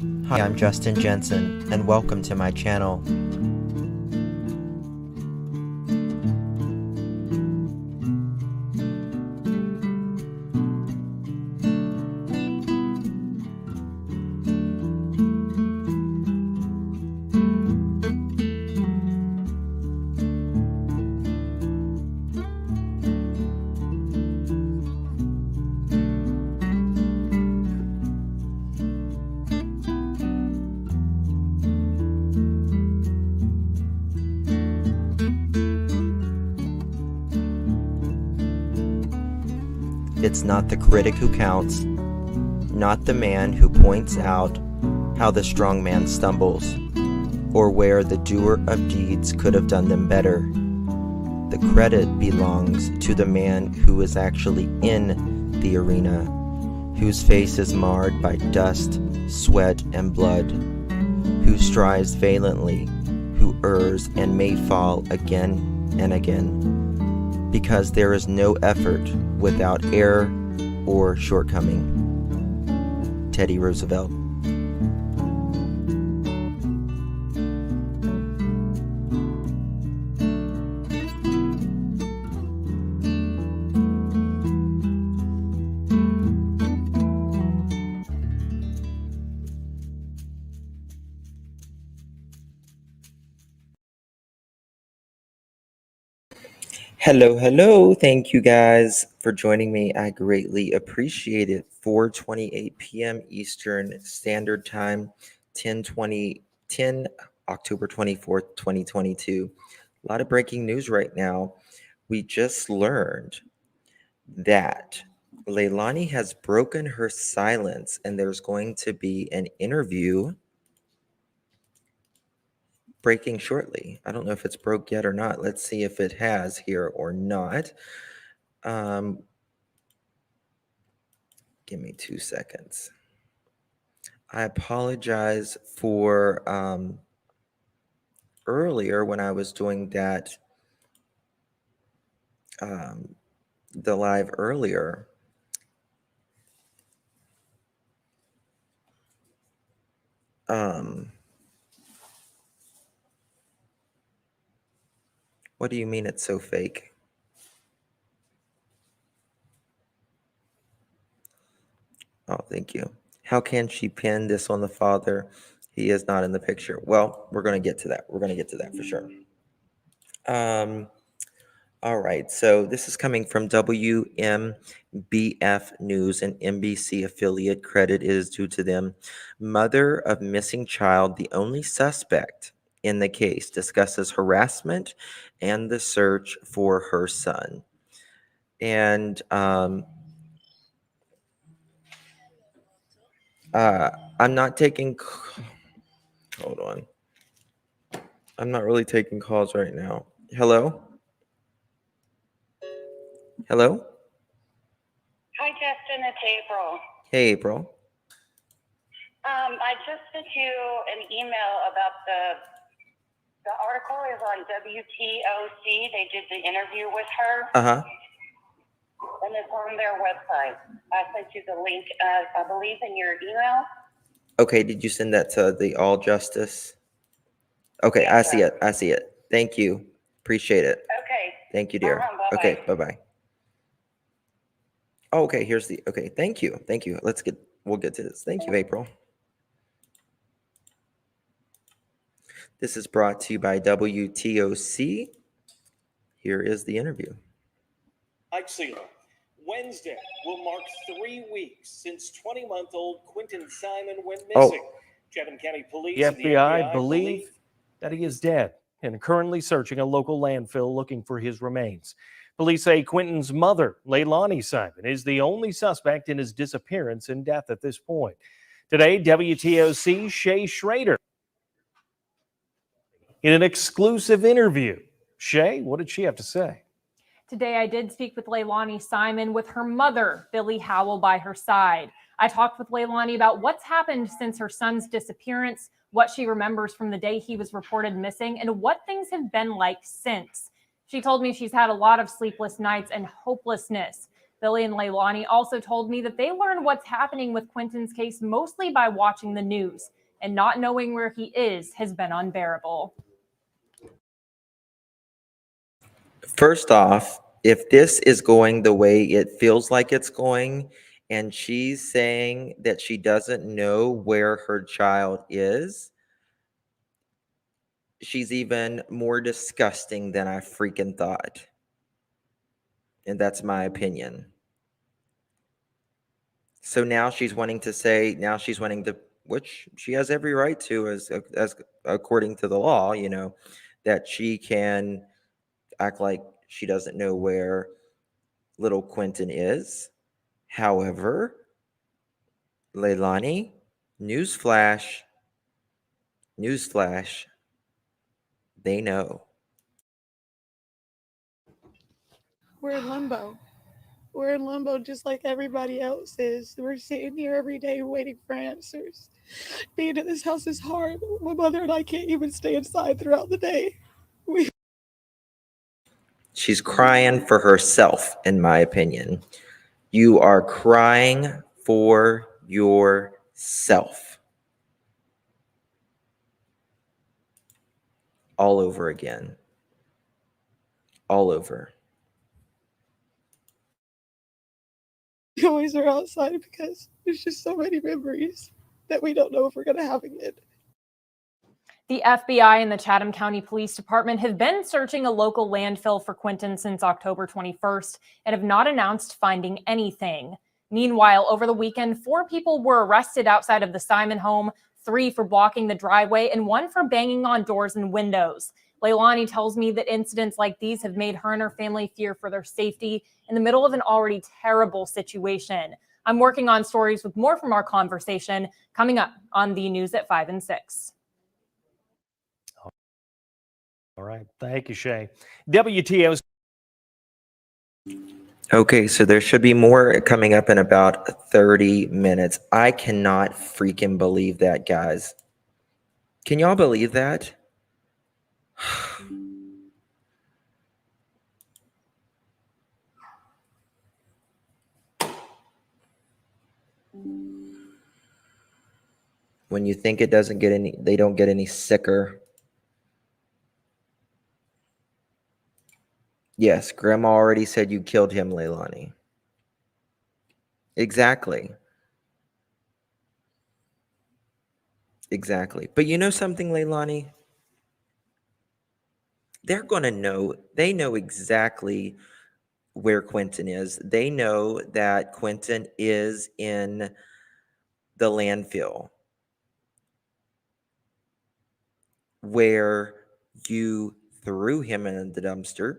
Hi, I'm Justin Jensen, and welcome to my channel. It's not the critic who counts, not the man who points out how the strong man stumbles, or where the doer of deeds could have done them better. The credit belongs to the man who is actually in the arena, whose face is marred by dust, sweat, and blood, who strives valiantly, who errs and may fall again and again, because there is no effort without error or shortcoming. Teddy Roosevelt. Hello. Thank you guys for joining me. I greatly appreciate it. 4:28 p.m. Eastern Standard Time, 10 October 24th, 2022. A lot of breaking news right now. We just learned that Leilani has broken her silence, and there's going to be an interview breaking shortly. I don't know if it's broke yet or not. Let's see if it has here or not. Give me 2 seconds. I apologize for earlier when I was doing that, the live earlier. What do you mean it's so fake? Oh, thank you. How can she pin this on the father? He is not in the picture. Well, we're going to get to that. We're going to get to that for sure. All right. So this is coming from WMBF News, an NBC affiliate. Credit is due to them. Mother of missing child, the only suspect in the case, discusses harassment and the search for her son. And I'm not taking. Hold on. I'm not really taking calls right now. Hello? Hello? Hi, Justin. It's April. Hey, April. I just sent you an email about the article is on WTOC. They did the interview with her. Uh-huh. And it's on their website. I sent you the link, I believe, in your email. Okay, did you send that to the All Justice? Okay, Yes, I see sir. it. I see it. Thank you. Appreciate it. Okay. Thank you, dear. Bye-bye. Okay, bye-bye. Oh, okay, here's the, okay, thank you. We'll get to this. Thank you, April. This is brought to you by WTOC. Here is the interview. Wednesday will mark 3 weeks since 20-month-old Quentin Simon went missing. Chatham County Police The and FBI believe that he is dead and are currently searching a local landfill looking for his remains. Police say Quentin's mother, Leilani Simon, is the only suspect in his disappearance and death at this point. Today, WTOC Shay Schrader in an exclusive interview. Shay, what did she have to say? Today, I did speak with Leilani Simon with her mother, Billy Howell, by her side. I talked with Leilani about what's happened since her son's disappearance, what she remembers from the day he was reported missing, and what things have been like since. She told me she's had a lot of sleepless nights and hopelessness. Billy and Leilani also told me that they learned what's happening with Quentin's case mostly by watching the news, and not knowing where he is has been unbearable. First off, if this is going the way it feels like it's going, and she's saying that she doesn't know where her child is, she's even more disgusting than I freaking thought. And that's my opinion. So now she's wanting to, which she has every right to, as according to the law, that she can act like she doesn't know where little Quentin is. However, Leilani, newsflash, they know. We're in limbo. We're in limbo just like everybody else is. We're sitting here every day waiting for answers. Being in this house is hard. My mother and I can't even stay inside throughout the day. She's crying for herself, in my opinion. You are crying for yourself. All over again. All over. We always are outside because there's just so many memories that we don't know if we're going to have again. The FBI and the Chatham County Police Department have been searching a local landfill for Quentin since October 21st and have not announced finding anything. Meanwhile, over the weekend, 4 people were arrested outside of the Simon home, 3 for blocking the driveway, and 1 for banging on doors and windows. Leilani tells me that incidents like these have made her and her family fear for their safety in the middle of an already terrible situation. I'm working on stories with more from our conversation coming up on the news at 5 and 6. All right. Thank you, Shay. WTO's. Okay, so there should be more coming up in about 30 minutes. I cannot freaking believe that, guys. Can y'all believe that? When you think it doesn't get any, they don't get any sicker. Yes, Grandma already said you killed him, Leilani. Exactly. Exactly. But you know something, Leilani? They're going to know. They know exactly where Quentin is. They know that Quentin is in the landfill where you threw him in the dumpster.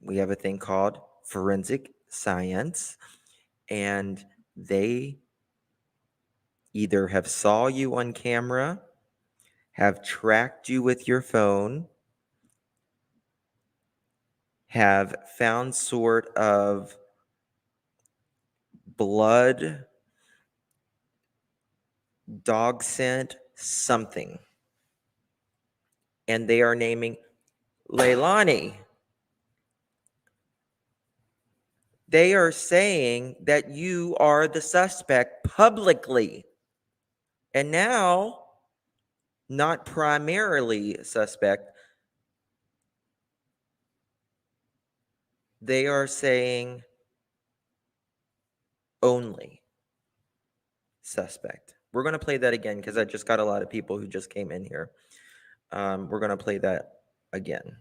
We have a thing called forensic science, and they either have saw you on camera, have tracked you with your phone, have found sort of blood, dog scent, something. And they are naming Leilani. They are saying that you are the suspect publicly. And now, not primarily suspect, they are saying only suspect. We're going to play that again because I just got a lot of people who just came in here. We're going to play that again.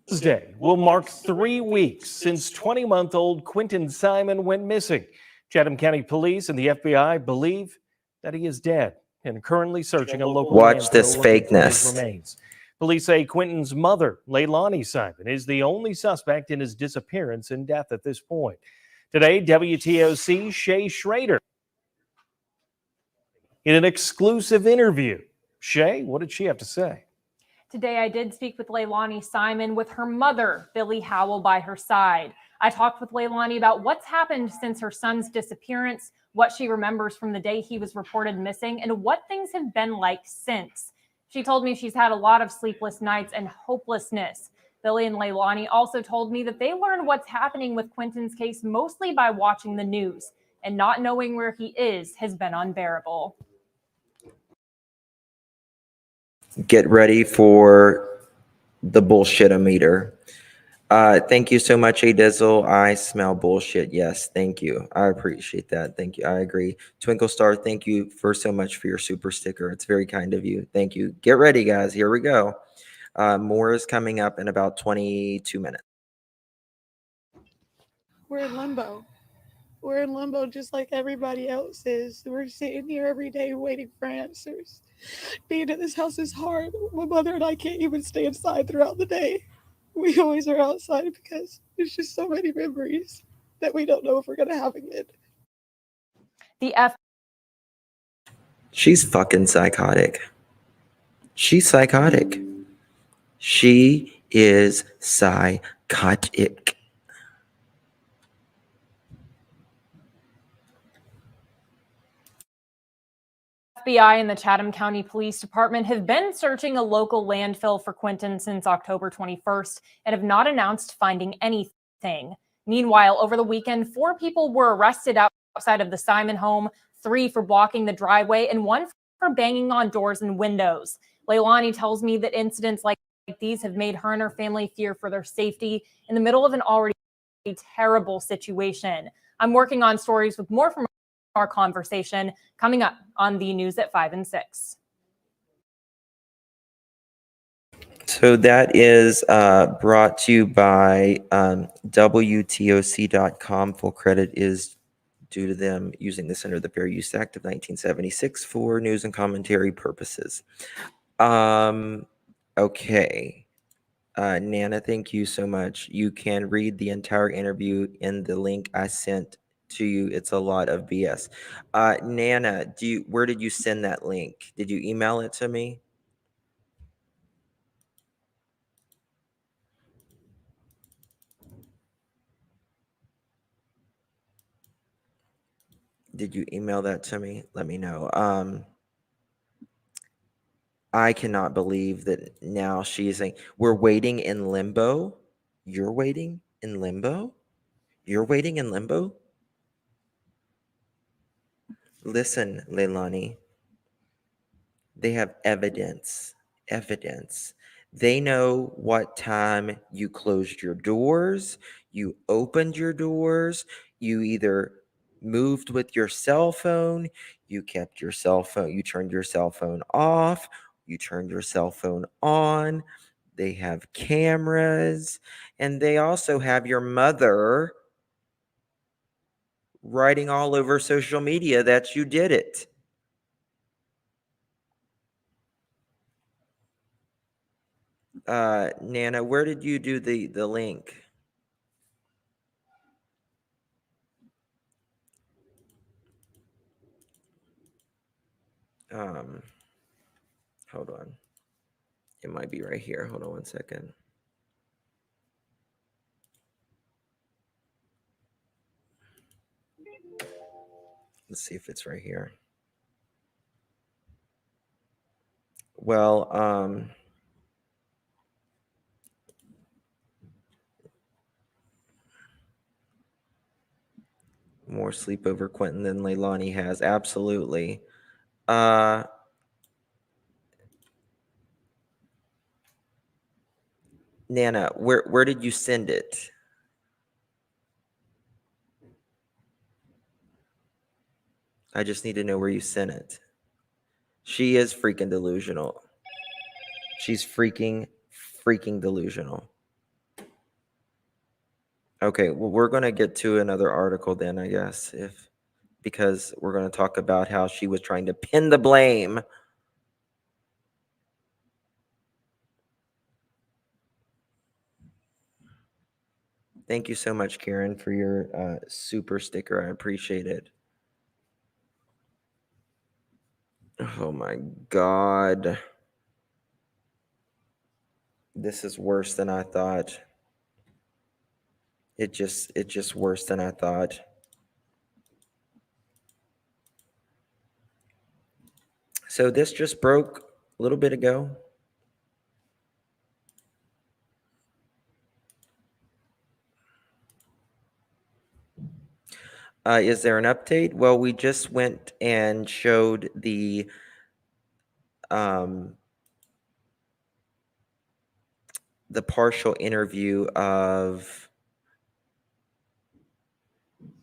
Tuesday will mark 3 weeks since 20-month-old Quentin Simon went missing. Chatham County Police and the FBI believe that he is dead and currently searching a local Watch this landfill looking for his fakeness. remains. Police say Quentin's mother, Leilani Simon, is the only suspect in his disappearance and death at this point. Today, WTOC Shay Schrader in an exclusive interview. Shay, what did she have to say? Today, I did speak with Leilani Simon with her mother, Billy Howell, by her side. I talked with Leilani about what's happened since her son's disappearance, what she remembers from the day he was reported missing, and what things have been like since. She told me she's had a lot of sleepless nights and hopelessness. Billy and Leilani also told me that they learned what's happening with Quentin's case mostly by watching the news, and not knowing where he is has been unbearable. Get ready for the bullshit-o-meter. Thank you so much, A-Dizzle. I smell bullshit. Yes, thank you. I appreciate that. Thank you. I agree. Twinkle Star, thank you for so much for your super sticker. It's very kind of you. Thank you. Get ready, guys. Here we go. More is coming up in about 22 minutes. We're in limbo. We're in limbo just like everybody else is. We're sitting here every day waiting for answers. Being at this house is hard. My mother and I can't even stay inside throughout the day. We always are outside because there's just so many memories that we don't know if we're going to have again. The F. She's fucking psychotic. She's psychotic. She is psychotic. FBI and the Chatham County Police Department have been searching a local landfill for Quentin since October 21st and have not announced finding anything. Meanwhile, over the weekend, 4 people were arrested outside of the Simon home, 3 for blocking the driveway, and 1 for banging on doors and windows. Leilani tells me that incidents like these have made her and her family fear for their safety in the middle of an already terrible situation. I'm working on stories with more from our conversation coming up on the news at 5 and 6. So that is brought to you by WTOC.com. Full credit is due to them using this under the Fair Use Act of 1976 for news and commentary purposes. Okay. Nana, thank you so much. You can read the entire interview in the link I sent to you. It's a lot of BS. Nana, where did you send that link? Did you email it to me? Did you email that to me? Let me know. I cannot believe that now she is saying we're waiting in limbo. You're waiting in limbo? You're waiting in limbo? Listen, Leilani. They have evidence. They know what time you closed your doors, you opened your doors, you either moved with your cell phone, you kept your cell phone, you turned your cell phone off, you turned your cell phone on. They have cameras, and they also have your mother writing all over social media that you did it. Nana, where did you do the link? Hold on. It might be right here. Hold on one second. Let's see if it's right here. Well, more sleep over Quentin than Leilani has. Absolutely. Nana, where did you send it? I just need to know where you sent it. She is freaking delusional. She's freaking delusional. Okay, well, we're going to get to another article then, I guess, because we're going to talk about how she was trying to pin the blame. Thank you so much, Karen, for your super sticker. I appreciate it. Oh my God. This is worse than I thought. It's just worse than I thought. So this just broke a little bit ago. Is there an update? Well, we just went and showed the partial interview of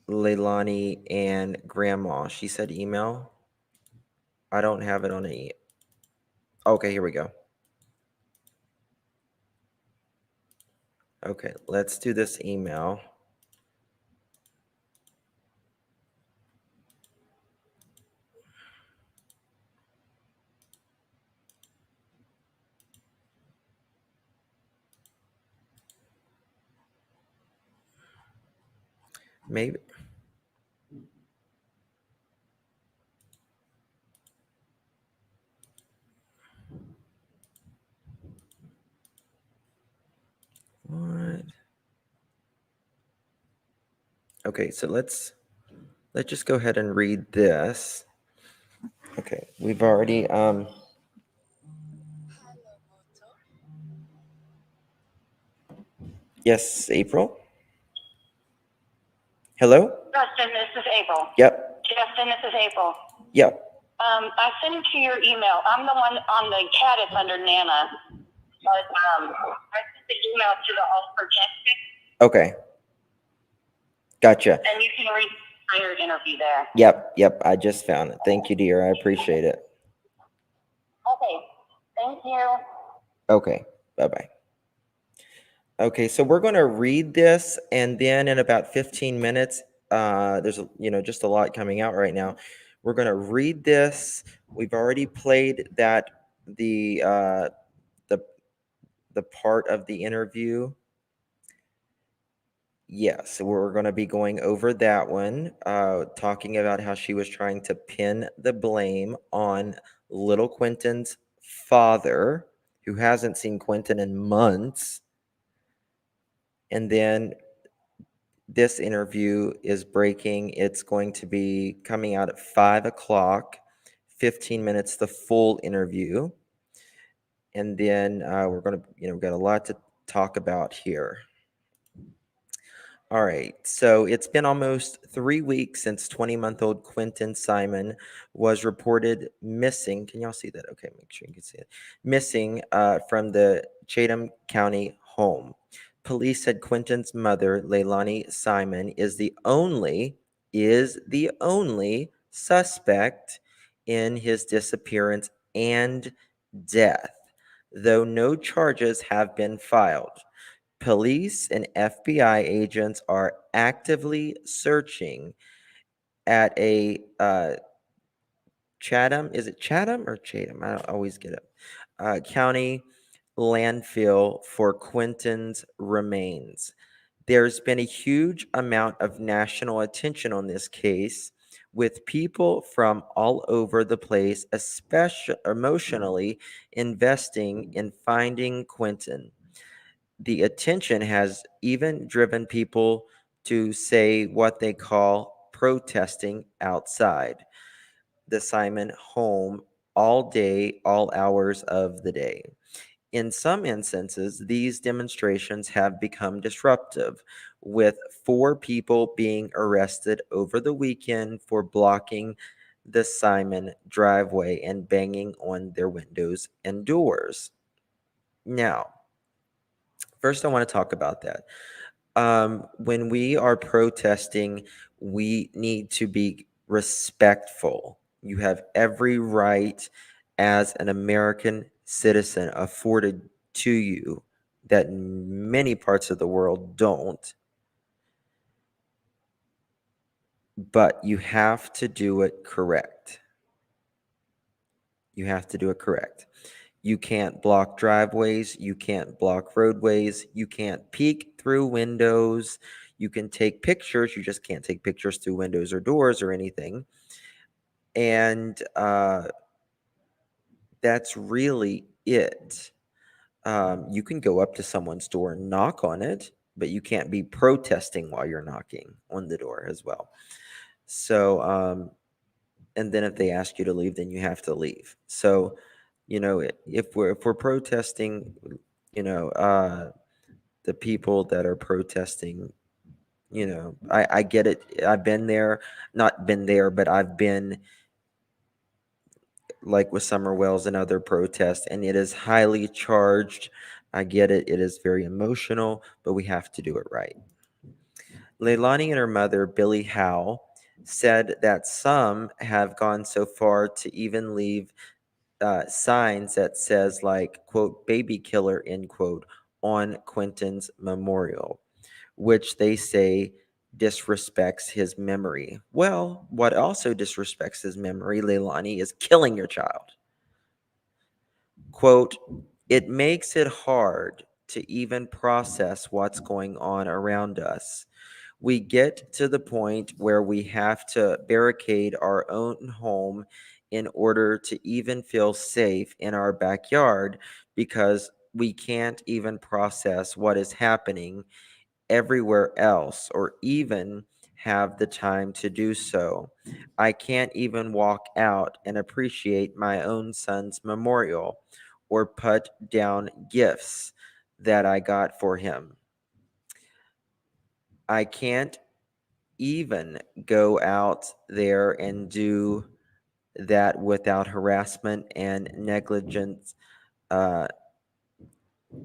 Leilani and Grandma. She said email. I don't have it on a. Okay, here we go. Okay, let's do this email. Maybe. What? Okay, so let's just go ahead and read this. Okay, we've already Yes, April. Hello? Justin, this is April. Yep. Justin, this is April. Yep. I sent it to your email. I'm the one on the cat. It's under Nana. But I sent the email to the All Protected. Okay. Gotcha. And you can read the entire interview there. Yep. I just found it. Thank you, dear. I appreciate it. Okay. Thank you. Okay. Bye-bye. Okay, so we're going to read this, and then in about 15 minutes, there's just a lot coming out right now. We're going to read this. We've already played the part of the interview. Yes, we're going to be going over that one, talking about how she was trying to pin the blame on little Quentin's father, who hasn't seen Quentin in months. And then this interview is breaking. It's going to be coming out at 5 o'clock, 15 minutes, the full interview. And then we're going to, we've got a lot to talk about here. All right, so it's been almost 3 weeks since 20-month-old Quentin Simon was reported missing. Can y'all see that? Okay, make sure you can see it. Missing from the Chatham County home. Police said Quentin's mother, Leilani Simon, is the only suspect in his disappearance and death, though no charges have been filed. Police and FBI agents are actively searching at a Chatham, is it Chatham or Chatham? I don't always get it. County landfill for Quentin's remains. There's been a huge amount of national attention on this case, with people from all over the place, especially emotionally investing in finding Quentin. The attention has even driven people to say what they call protesting outside the Simon home all day, all hours of the day. In some instances, these demonstrations have become disruptive, with 4 people being arrested over the weekend for blocking the Simon driveway and banging on their windows and doors. Now, first, I want to talk about that. When we are protesting, we need to be respectful. You have every right as an American citizen afforded to you that many parts of the world don't. But you have to do it correct. You have to do it correct. You can't block driveways. You can't block roadways. You can't peek through windows. You can take pictures. You just can't take pictures through windows or doors or anything. And that's really it. You can go up to someone's door and knock on it, but you can't be protesting while you're knocking on the door as well. So, and then if they ask you to leave, then you have to leave. So, if we're protesting, the people that are protesting, You know, I get it. I've been there, not been there, but I've been like with Summer Wells and other protests, and it is highly charged. I get it. It is very emotional, but we have to do it right. Leilani and her mother, Billie Howe, said that some have gone so far to even leave signs that says like, quote, baby killer, end quote, on Quentin's memorial, which they say disrespects his memory. Well, what also disrespects his memory, Leilani, is killing your child. Quote, it makes it hard to even process what's going on around us. We get to the point where we have to barricade our own home in order to even feel safe in our backyard because we can't even process what is happening everywhere else or even have the time to do so. I can't even walk out and appreciate my own son's memorial or put down gifts that I got for him. I can't even go out there and do that without harassment and negligence and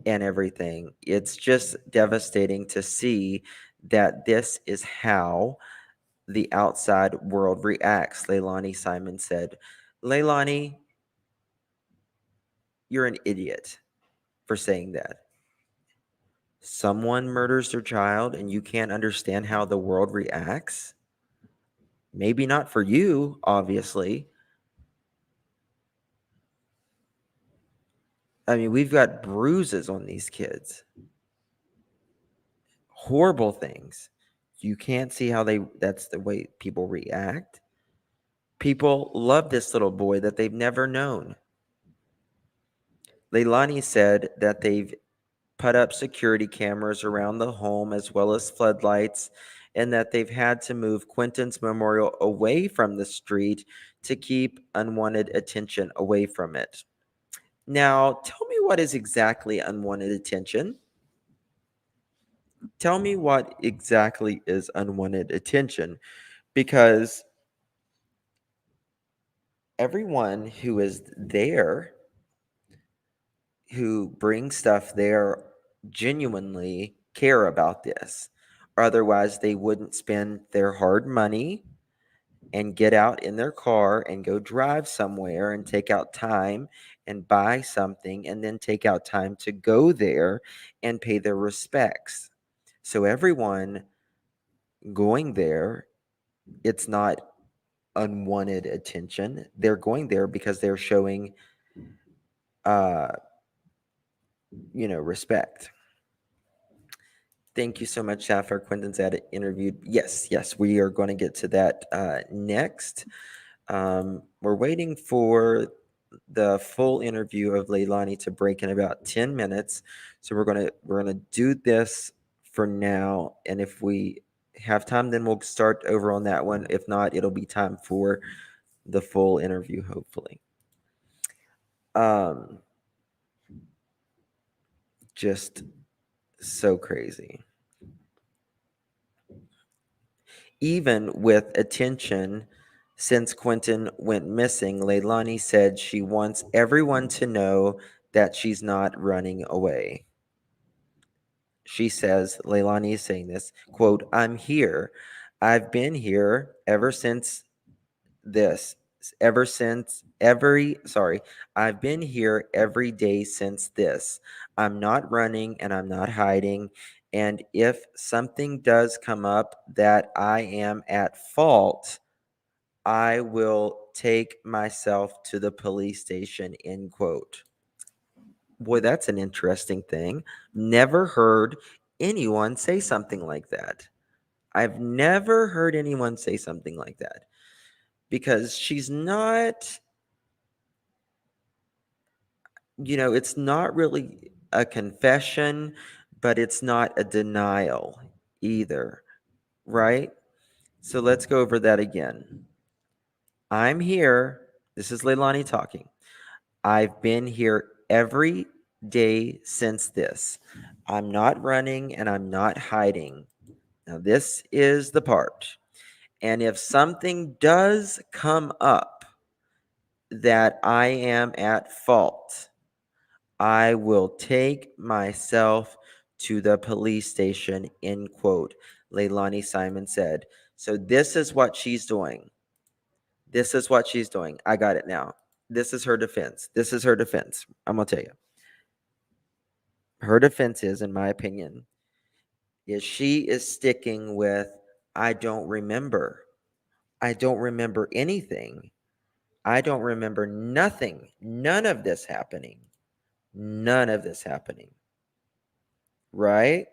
everything. It's just devastating to see that this is how the outside world reacts, Leilani Simon said. Leilani, you're an idiot for saying that. Someone murders their child and you can't understand how the world reacts? Maybe not for you, obviously. I mean, we've got bruises on these kids. Horrible things. You can't see how that's the way people react. People love this little boy that they've never known. Leilani said that they've put up security cameras around the home as well as floodlights, and that they've had to move Quentin's memorial away from the street to keep unwanted attention away from it. Now, tell me what is exactly unwanted attention? Tell me what exactly is unwanted attention, because everyone who is there, who brings stuff there, genuinely care about this. Otherwise, they wouldn't spend their hard money and get out in their car and go drive somewhere and take out time and buy something and then take out time to go there and pay their respects. So everyone going there, it's not unwanted attention. They're going there because they're showing respect. Thank you so much, Shaffer. Quentin's at it interviewed. Yes, we are going to get to that next. We're waiting for the full interview of Leilani to break in about 10 minutes. So we're gonna do this for now, and if we have time, then we'll start over on that one. If not, it'll be time for the full interview, hopefully. Just so crazy. Even with attention since Quentin went missing, Leilani said she wants everyone to know that she's not running away. She says, Leilani is saying this, quote, I'm here. I've been here ever since this. I've been here every day since this. I'm not running and I'm not hiding. And if something does come up that I am at fault, I will take myself to the police station, end quote. Boy, that's an interesting thing. Never heard anyone say something like that. I've never heard anyone say something like that. Because she's not, it's not really a confession, but it's not a denial either, right? So let's go over that again. I'm here. This is Leilani talking. I've been here every day since this. I'm not running and I'm not hiding. Now, this is the part. And if something does come up that I am at fault, I will take myself to the police station, end quote, Leilani Simon said. So this is what she's doing. This is what she's doing. I got it now. This is her defense. This is her defense. I'm going to tell you. Her defense is, in my opinion, is she is sticking with, I don't remember. I don't remember anything. I don't remember nothing. None of this happening. None of this happening. Right?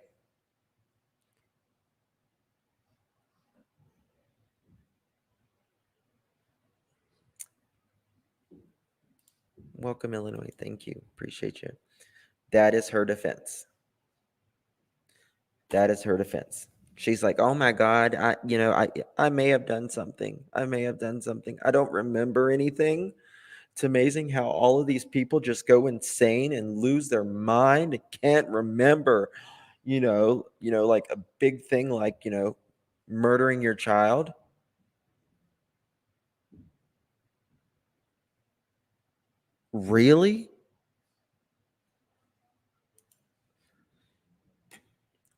Welcome, Illinois. Thank you. Appreciate you. That is her defense. That is her defense. She's like, oh my God, I may have done something. I may have done something. I don't remember anything. It's amazing how all of these people just go insane and lose their mind and can't remember, like a big thing like, murdering your child. Really?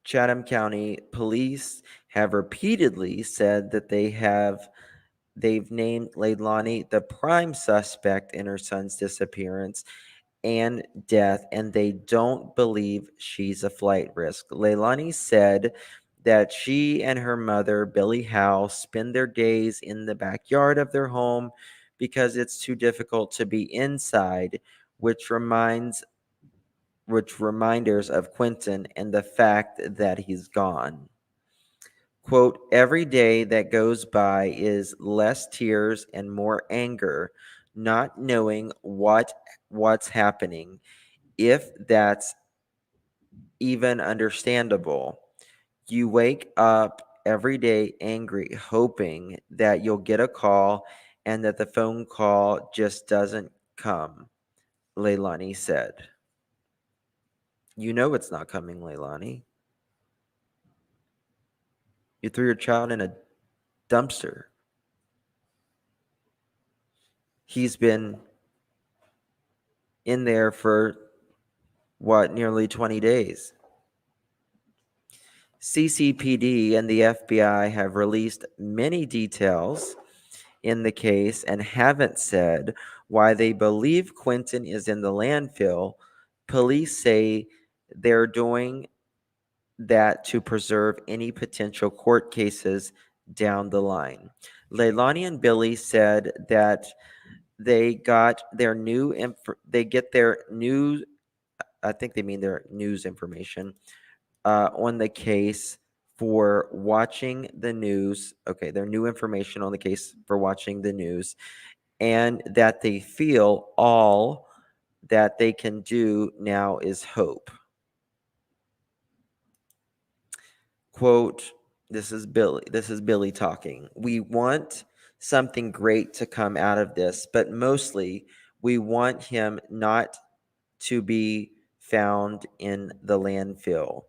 Chatham County Police have repeatedly said that they've named Leilani the prime suspect in her son's disappearance and death, and they don't believe she's a flight risk. Leilani said that she and her mother, Billie Howe, spend their days in the backyard of their home because it's too difficult to be inside, which reminders of Quentin and the fact that he's gone. Quote, every day that goes by is less tears and more anger, not knowing what's happening, if that's even understandable. You wake up every day angry, hoping that you'll get a call and that the phone call just doesn't come, Leilani said. You know it's not coming, Leilani. You threw your child in a dumpster. He's been in there for, nearly 20 days. CCPD and the FBI have released many details in the case and haven't said why they believe Quentin is in the landfill. Police say they're doing that to preserve any potential court cases down the line. Leilani and Billie said that they got their their news, I think they mean their news information, on the case for watching the news. Okay, their new information on the case for watching the news, and that they feel all that they can do now is hope. Quote, this is Billie talking. We want something great to come out of this, but mostly we want him not to be found in the landfill.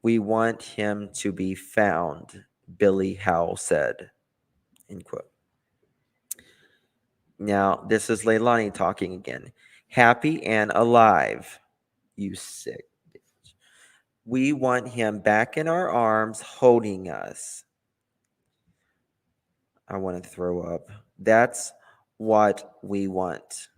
We want him to be found, Billie Howe said, end quote. Now, this is Leilani talking again. Happy and alive, you sick bitch. We want him back in our arms, holding us. I want to throw up. That's what we want.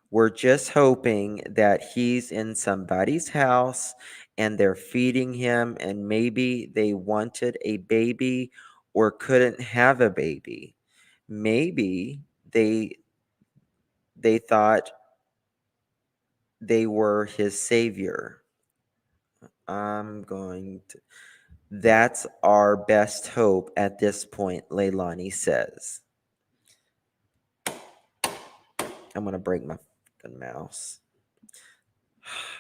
We're just hoping that he's in somebody's house and they're feeding him, and maybe they wanted a baby or couldn't have a baby. Maybe they thought they were his savior. That's our best hope at this point, Leilani says. I'm going to break my fucking mouse.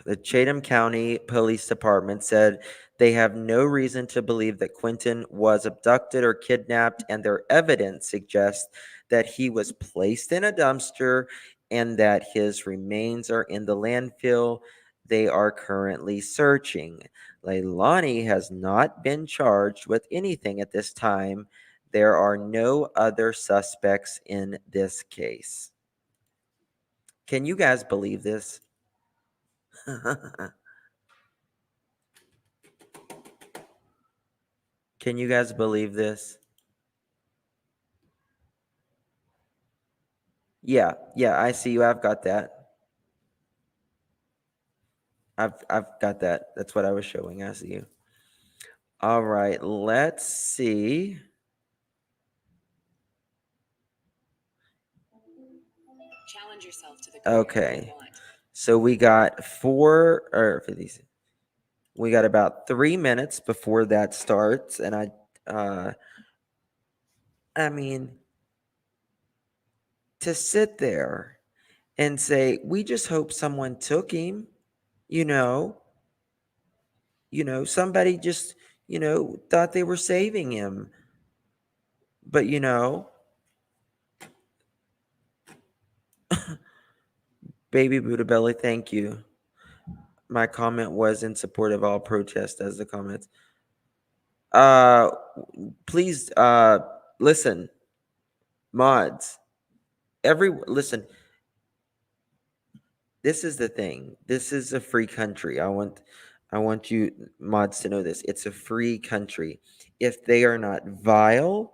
The Chatham County Police Department said they have no reason to believe that Quentin was abducted or kidnapped, and their evidence suggests that he was placed in a dumpster and that his remains are in the landfill. They are currently searching. Leilani has not been charged with anything at this time. There are no other suspects in this case. Can you guys believe this? Can you guys believe this? Yeah, I see you. I've got that. I've got that. That's what I was showing. I see you. All right, let's see. Challenge yourself to the career Okay. you want. So we got we got about 3 minutes before that starts, and I mean, to sit there and say, we just hope someone took him, you know, somebody just, thought they were saving him. But, baby Buddha Belly, thank you. My comment was in support of all protests as the comments. Please, listen, mods, listen, this is the thing. This is a free country. I want you mods to know this. It's a free country. If they are not vile,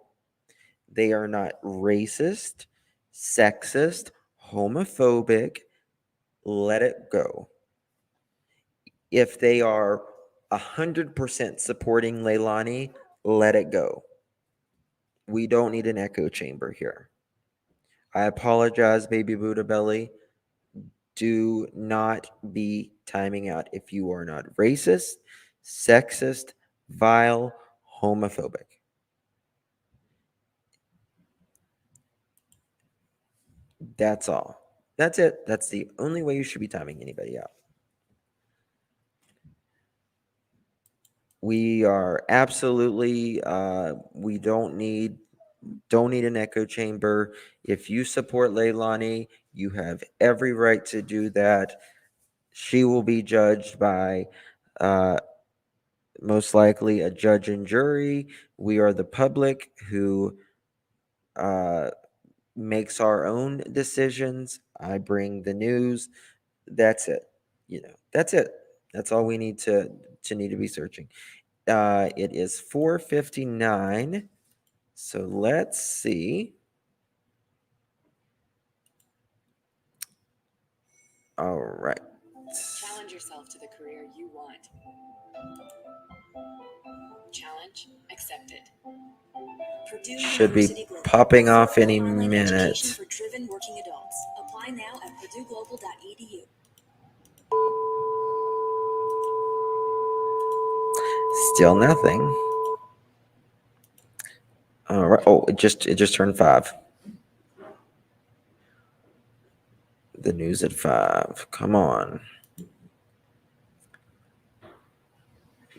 they are not racist, sexist, homophobic, let it go. If they are 100% supporting Leilani, let it go. We don't need an echo chamber here. I apologize, baby Buddha Belly. Do not be timing out if you are not racist, sexist, vile, homophobic. That's all. That's it. That's the only way you should be timing anybody out. We are absolutely, we don't need an echo chamber. If you support Leilani, you have every right to do that. She will be judged by most likely a judge and jury. We are the public who makes our own decisions. I bring the news. That's it. That's it. That's all we need to be searching. It is 4:59. So let's see. All right. Challenge yourself to the career you want. Challenge accepted. Purdue Should be University Global. popping off any Online minute. education for driven working adults. Apply now at purdueglobal.edu. Still nothing. All right. Oh, it just turned 5. The news at 5. Come on.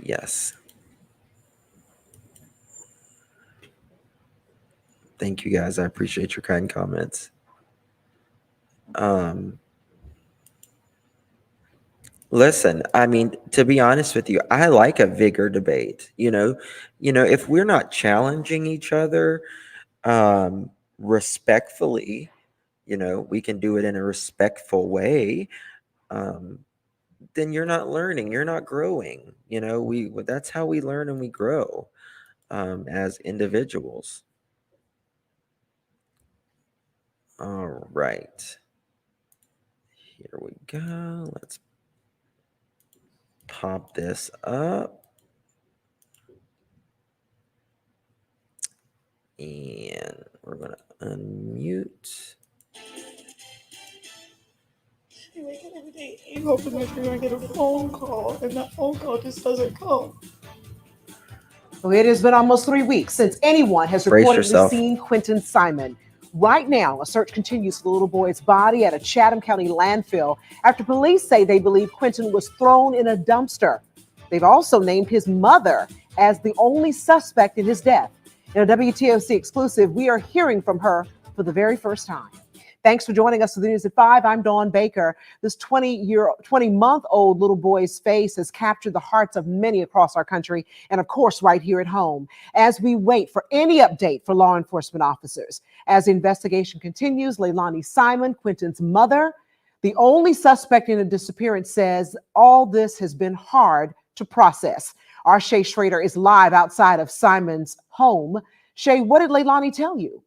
Yes. Thank you guys. I appreciate your kind comments. Listen, I mean, to be honest with you, I like a vigor debate. If we're not challenging each other respectfully, we can do it in a respectful way. Then you're not learning, you're not growing. That's how we learn and we grow as individuals. All right. Here we go. Let's pop this up. And we're going to unmute. You wake up every day, you hoping that you're going to get a phone call, and that phone call just doesn't come. Well, it has been almost 3 weeks since anyone has reportedly seen Quentin Simon. Right now, a search continues for the little boy's body at a Chatham County landfill after police say they believe Quentin was thrown in a dumpster. They've also named his mother as the only suspect in his death. In a WTOC exclusive, we are hearing from her for the very first time. Thanks for joining us for the news at 5. I'm Dawn Baker. This 20-month-old little boy's face has captured the hearts of many across our country and, of course, right here at home, as we wait for any update for law enforcement officers. As the investigation continues, Leilani Simon, Quentin's mother, the only suspect in the disappearance, says all this has been hard to process. Our Shay Schrader is live outside of Simon's home. Shay, what did Leilani tell you?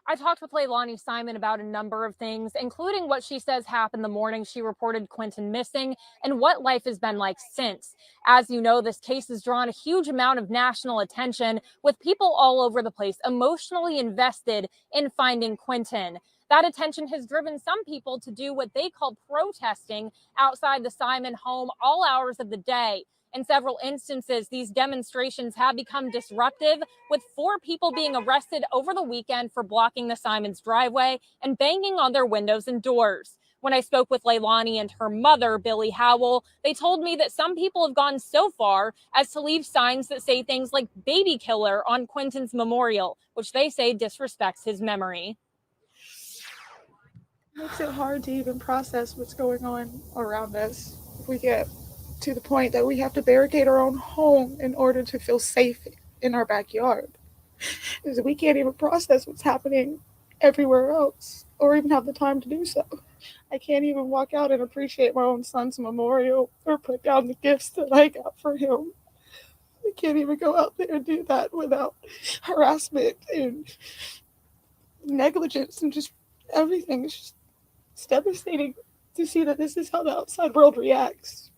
I talked with Leilani Simon about a number of things, including what she says happened the morning she reported Quentin missing and what life has been like since. As you know, this case has drawn a huge amount of national attention, with people all over the place emotionally invested in finding Quentin. That attention has driven some people to do what they call protesting outside the Simon home all hours of the day. In several instances, these demonstrations have become disruptive, with 4 people being arrested over the weekend for blocking the Simons' driveway and banging on their windows and doors. When I spoke with Leilani and her mother, Billy Howell, they told me that some people have gone so far as to leave signs that say things like baby killer on Quentin's memorial, which they say disrespects his memory. It makes it hard to even process what's going on around us. If we get to the point that we have to barricade our own home in order to feel safe in our backyard, because we can't even process what's happening everywhere else or even have the time to do so. I can't even walk out and appreciate my own son's memorial or put down the gifts that I got for him. I can't even go out there and do that without harassment and negligence and just everything. It's devastating to see that this is how the outside world reacts.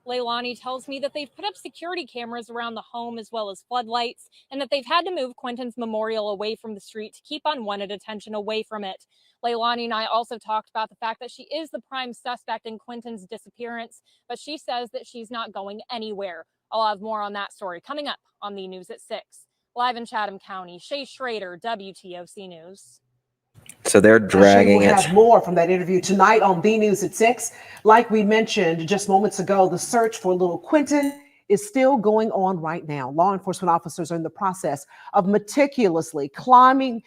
Leilani tells me that they've put up security cameras around the home as well as floodlights, and that they've had to move Quentin's memorial away from the street to keep unwanted attention away from it. Leilani and I also talked about the fact that she is the prime suspect in Quentin's disappearance, but she says that she's not going anywhere. I'll have more on that story coming up on the news at 6. Live in Chatham County, Shay Schrader, WTOC News. So they're dragging We'll it. have more from that interview tonight on the News at 6. Like we mentioned just moments ago, the search for little Quentin is still going on right now. Law enforcement officers are in the process of meticulously combing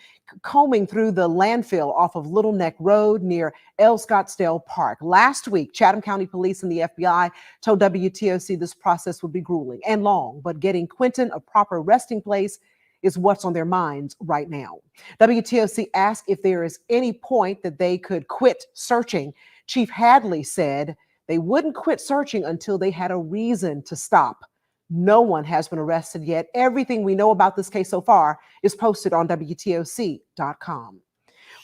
through the landfill off of Little Neck Road near El Scottsdale Park. Last week, Chatham County Police and the FBI told WTOC this process would be grueling and long, but getting Quentin a proper resting place is what's on their minds right now. WTOC asked if there is any point that they could quit searching. Chief Hadley said they wouldn't quit searching until they had a reason to stop. No one has been arrested yet. Everything we know about this case so far is posted on WTOC.com.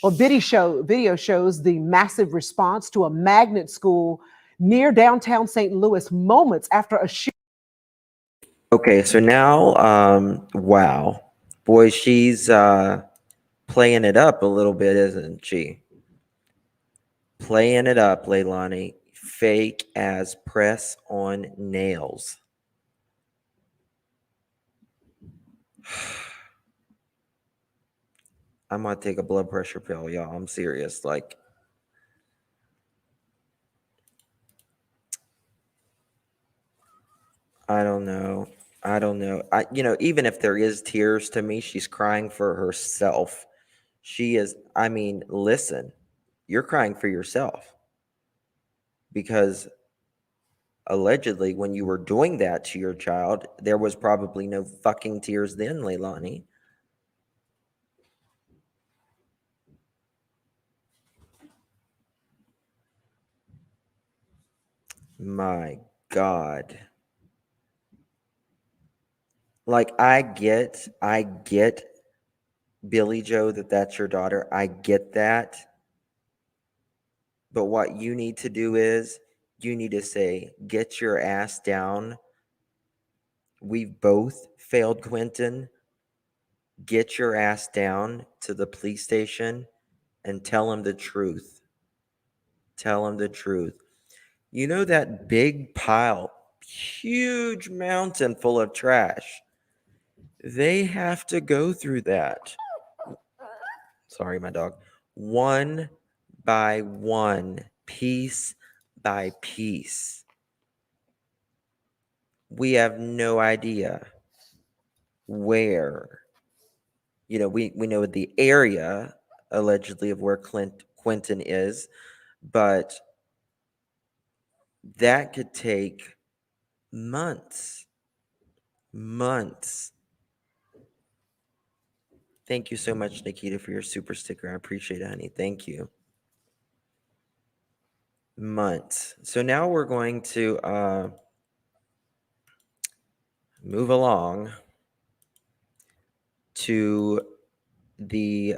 Well, video shows the massive response to a magnet school near downtown St. Louis moments after a shooting. Okay, so now, wow. Boy, she's playing it up a little bit, isn't she? Playing it up, Leilani. Fake as press on nails. I'm gonna take a blood pressure pill, y'all. I'm serious. Like, I don't know. Even if there is tears to me, she's crying for herself. She is, listen, you're crying for yourself. Because allegedly, when you were doing that to your child, there was probably no fucking tears then, Leilani. My God. Like, I get Billy Joe, that's your daughter. I get that. But what you need to do is you need to say, get your ass down. We've both failed Quentin. Get your ass down to the police station and tell him the truth. Tell him the truth. You know that big pile, huge mountain full of trash? They have to go through that. Sorry, my dog. One by one, piece by piece. We have no idea where we know the area allegedly of where Quentin is, but that could take months. Thank you so much, Nikita, for your super sticker. I appreciate it, honey. Thank you. Months. So now we're going to move along to the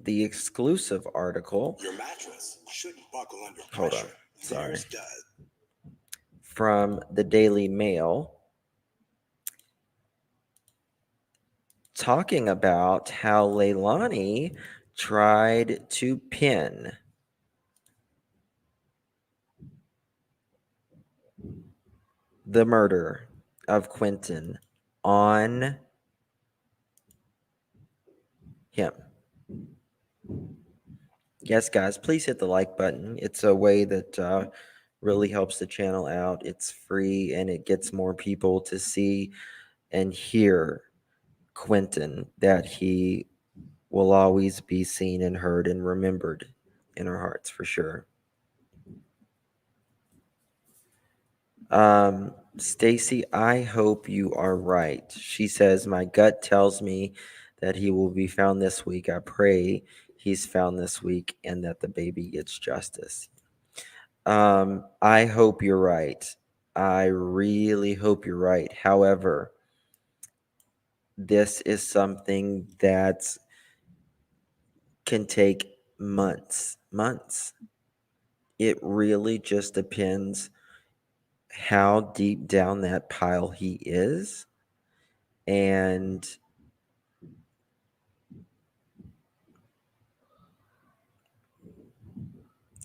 exclusive article. Your mattress shouldn't buckle under Hold pressure. on. Sorry. Theirs does. From the Daily Mail, talking about how Leilani tried to pin the murder of Quentin on him. Yes, guys, please hit the like button. It's a way that really helps the channel out. It's free and it gets more people to see and hear Quentin, that he will always be seen and heard and remembered in our hearts for sure. Stacy, I hope you are right. She says, my gut tells me that he will be found this week. I pray he's found this week and that the baby gets justice. I hope you're right. I really hope you're right. However, this is something that can take months. It really just depends how deep down that pile he is, and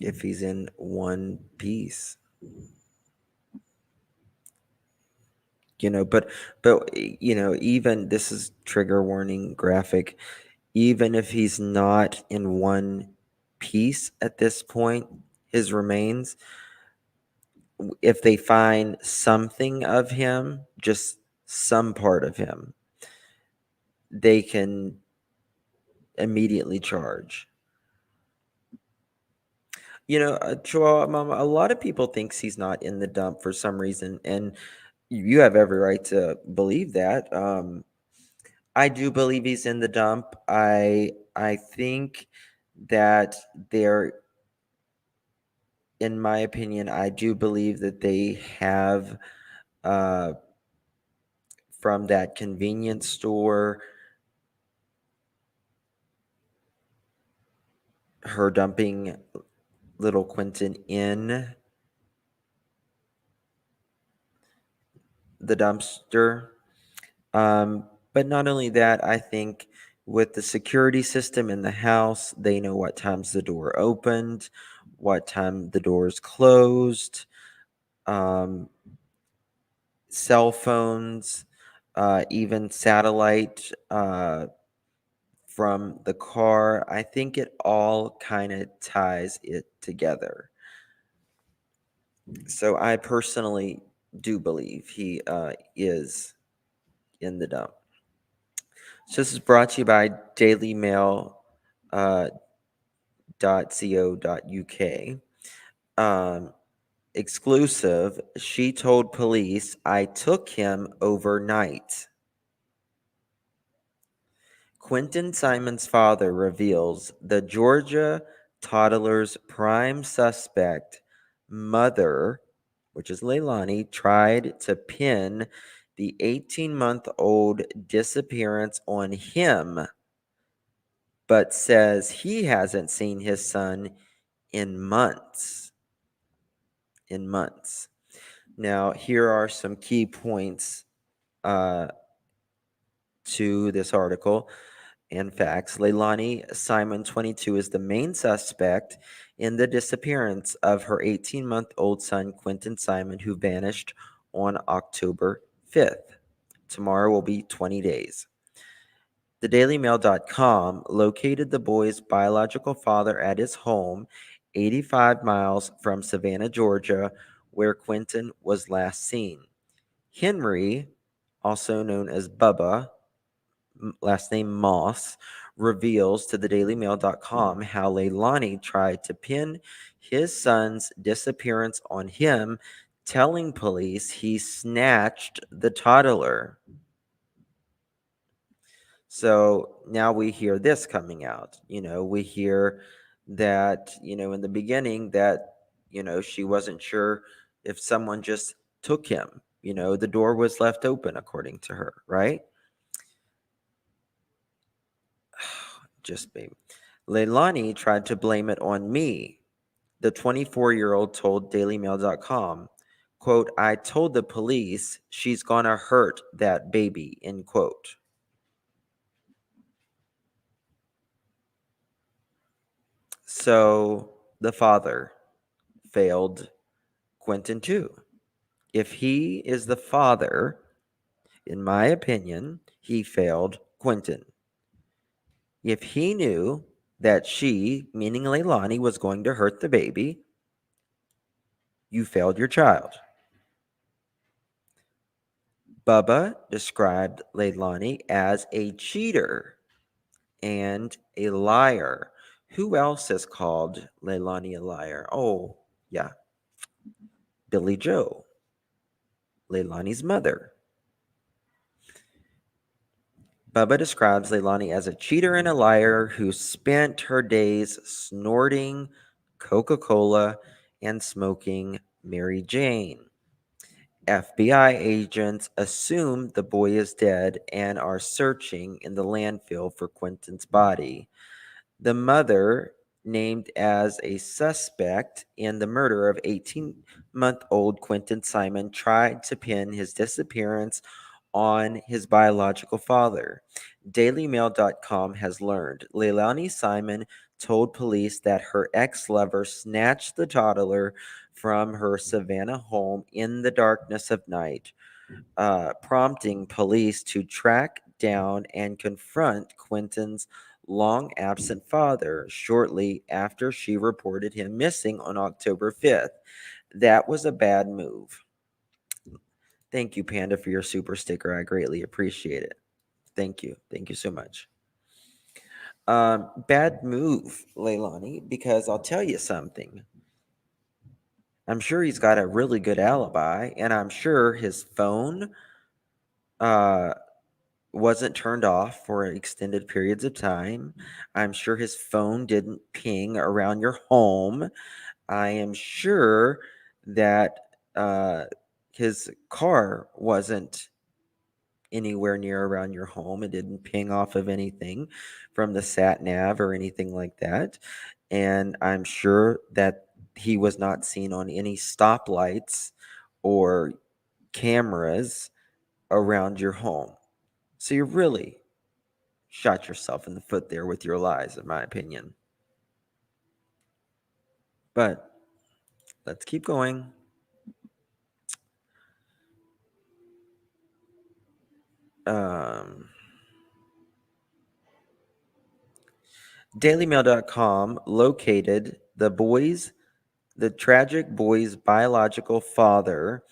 if he's in one piece, but even, this is trigger warning, graphic, even if he's not in one piece at this point, his remains, if they find something of him, just some part of him, they can immediately charge. Joel, Mama, a lot of people thinks he's not in the dump for some reason, and you have every right to believe that. I do believe he's in the dump. I think that they're, in my opinion, I do believe that they have from that convenience store, her dumping little Quentin in the dumpster. But not only that, I think with the security system in the house, they know what times the door opened, what time the doors closed, cell phones, even satellite from the car. I think it all kind of ties it together. So I personally do believe he is in the dump. So this is brought to you by dailymail.co.uk. Exclusive, she told police, I took him overnight. Quentin Simon's father reveals the Georgia toddler's prime suspect mother, which is Leilani, tried to pin the 18-month-old disappearance on him, but says he hasn't seen his son in months. Now, here are some key points to this article and facts. Leilani Simon, 22, is the main suspect in the disappearance of her 18-month-old son, Quentin Simon, who vanished on October 5th. Tomorrow will be 20 days. TheDailyMail.com located the boy's biological father at his home, 85 miles from Savannah, Georgia, where Quentin was last seen. Henry also known as Bubba, last name Moss, reveals to thedailymail.com how Leilani tried to pin his son's disappearance on him, telling police he snatched the toddler. So now we hear this coming out. We hear that, in the beginning that, she wasn't sure if someone just took him. The door was left open, according to her, right? Just me. Leilani tried to blame it on me. The 24-year-old told dailymail.com, quote, "I told the police she's gonna hurt that baby," end quote. So the father failed Quentin too. If he is the father, in my opinion, he failed Quentin. If he knew that she, meaning Leilani, was going to hurt the baby, you failed your child. Bubba described Leilani as a cheater and a liar. Who else has called Leilani a liar? Oh, yeah. Billy Joe, Leilani's mother. Bubba describes Leilani as a cheater and a liar who spent her days snorting Coca-Cola and smoking Mary Jane. FBI agents assume the boy is dead and are searching in the landfill for Quentin's body. The mother, named as a suspect in the murder of 18-month-old Quentin Simon, tried to pin his disappearance on his biological father. DailyMail.com has learned Leilani Simon told police that her ex-lover snatched the toddler from her Savannah home in the darkness of night, prompting police to track down and confront Quentin's long-absent father shortly after she reported him missing on October 5th. That was a bad move. Thank you, Panda, for your super sticker. I greatly appreciate it. Thank you. Thank you so much. Bad move, Leilani, because I'll tell you something. I'm sure he's got a really good alibi, and I'm sure his phone wasn't turned off for extended periods of time. I'm sure his phone didn't ping around your home. I am sure that his car wasn't anywhere near around your home. It didn't ping off of anything from the sat nav or anything like that. And I'm sure that he was not seen on any stoplights or cameras around your home. So you really shot yourself in the foot there with your lies, in my opinion. But let's keep going. DailyMail.com located the tragic boy's biological father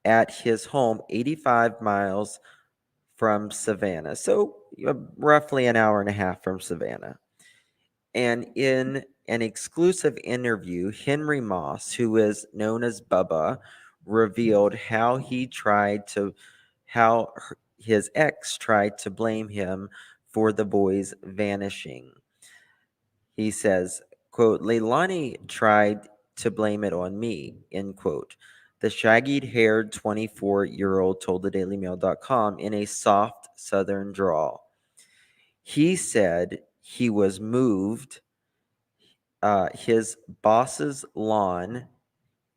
at his home 85 miles from Savannah. So roughly an hour and a half from Savannah. And in an exclusive interview, Henry Moss, who is known as Bubba, revealed how his ex tried to blame him for the boy's vanishing. He says, quote, "Leilani tried to blame it on me," end quote. The shaggy-haired 24-year-old told the DailyMail.com in a soft southern drawl. He said he was moved his boss's lawn.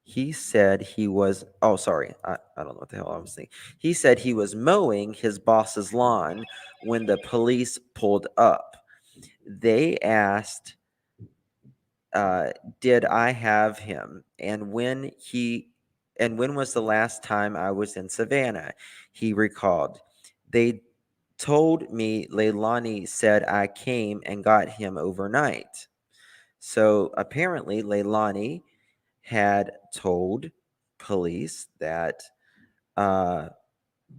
He said he was, I don't know what the hell I was thinking. He said he was mowing his boss's lawn when the police pulled up. They asked, did I have him? And when was the last time I was in Savannah? He recalled. They told me Leilani said I came and got him overnight. So apparently Leilani had told police that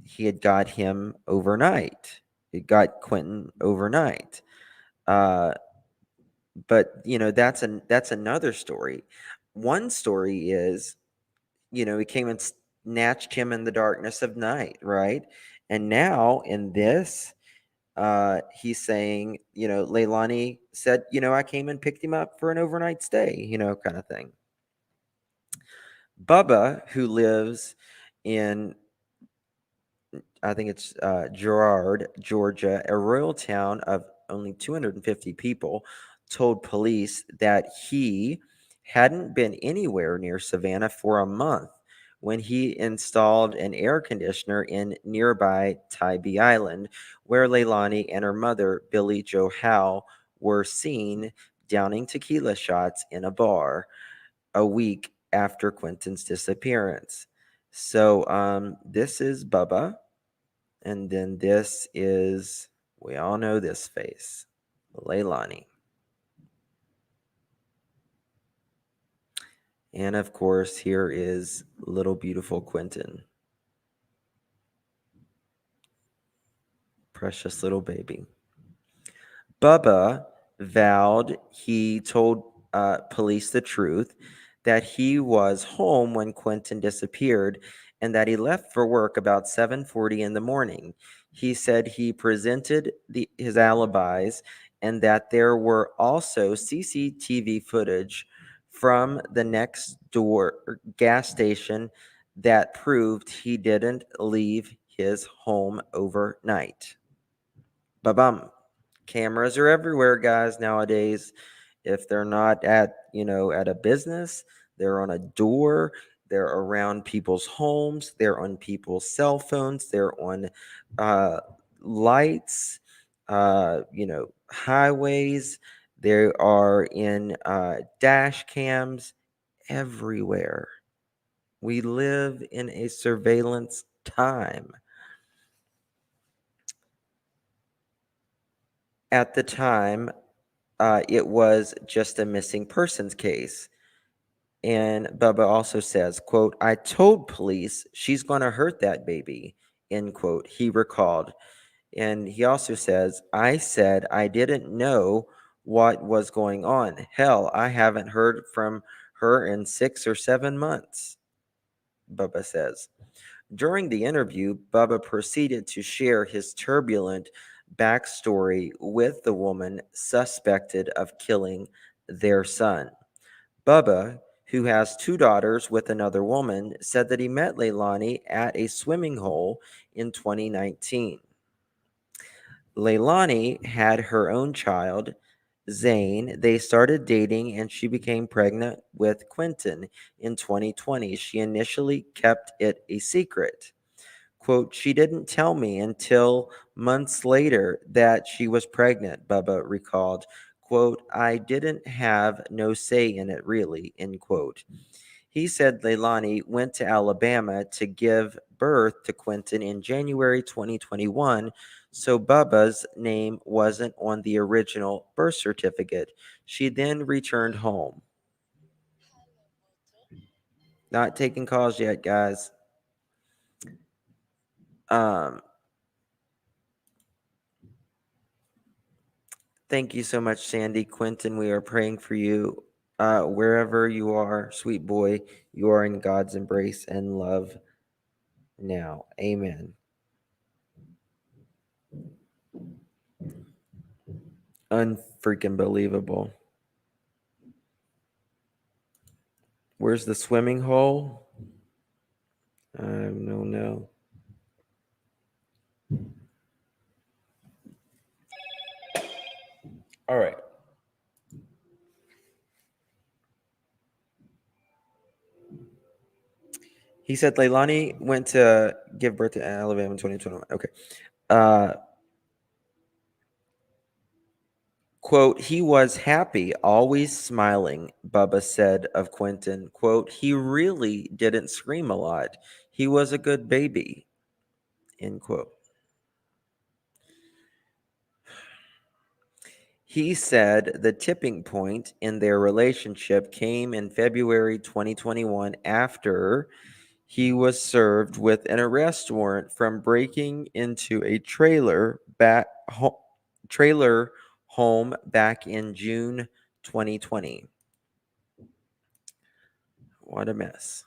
he had got him overnight. It got Quentin overnight. But that's another story. One story is, he came and snatched him in the darkness of night, right? And now in this, he's saying, Leilani said, I came and picked him up for an overnight stay, kind of thing. Bubba, who lives in, I think it's Girard, Georgia, a rural town of only 250 people, told police that he hadn't been anywhere near Savannah for a month when he installed an air conditioner in nearby Tybee Island, where Leilani and her mother, Billie Jo Howe, were seen downing tequila shots in a bar a week after Quentin's disappearance. So this is Bubba. And then this is, we all know this face, Leilani. And of course, here is little beautiful Quentin. Precious little baby. Bubba vowed he told police the truth, that he was home when Quentin disappeared and that he left for work about 7:40 in the morning. He said he presented his alibis and that there were also CCTV footage from the next door gas station that proved he didn't leave his home overnight. Ba-bum. Cameras are everywhere, guys, nowadays. If they're not at a business, they're on a door, they're around people's homes, they're on people's cell phones, they're on lights, highways, they are in dash cams, everywhere. We live in a surveillance time. At the time, it was just a missing persons case. And Bubba also says, quote, I told police she's going to hurt that baby, end quote, he recalled. And he also says, I said I didn't know what was going on. Hell, I haven't heard from her in 6 or 7 months, Bubba says. During the interview, Bubba proceeded to share his turbulent backstory with the woman suspected of killing their son. Bubba, who has 2 daughters with another woman, said that he met Leilani at a swimming hole in 2019. Leilani had her own child, Zane. They started dating and she became pregnant with Quentin in 2020. She initially kept it a secret. Quote, she didn't tell me until months later that she was pregnant, Bubba recalled. Quote, I didn't have no say in it really, end quote. He said Leilani went to Alabama to give birth to Quentin in January 2021, so Bubba's name wasn't on the original birth certificate. She then returned home. Not taking calls yet, guys. Thank you so much, Sandy. Quentin, we are praying for you. Wherever you are, sweet boy, you are in God's embrace and love now. Amen. Unfreaking believable. Where's the swimming hole? I don't know. All right. He said Leilani went to give birth to Alabama in 2021. Okay. Quote, he was happy, always smiling, Bubba said of Quentin. Quote, he really didn't scream a lot. He was a good baby, end quote. He said the tipping point in their relationship came in February 2021 after He was served with an arrest warrant from breaking into a trailer home back in June 2020. What a mess.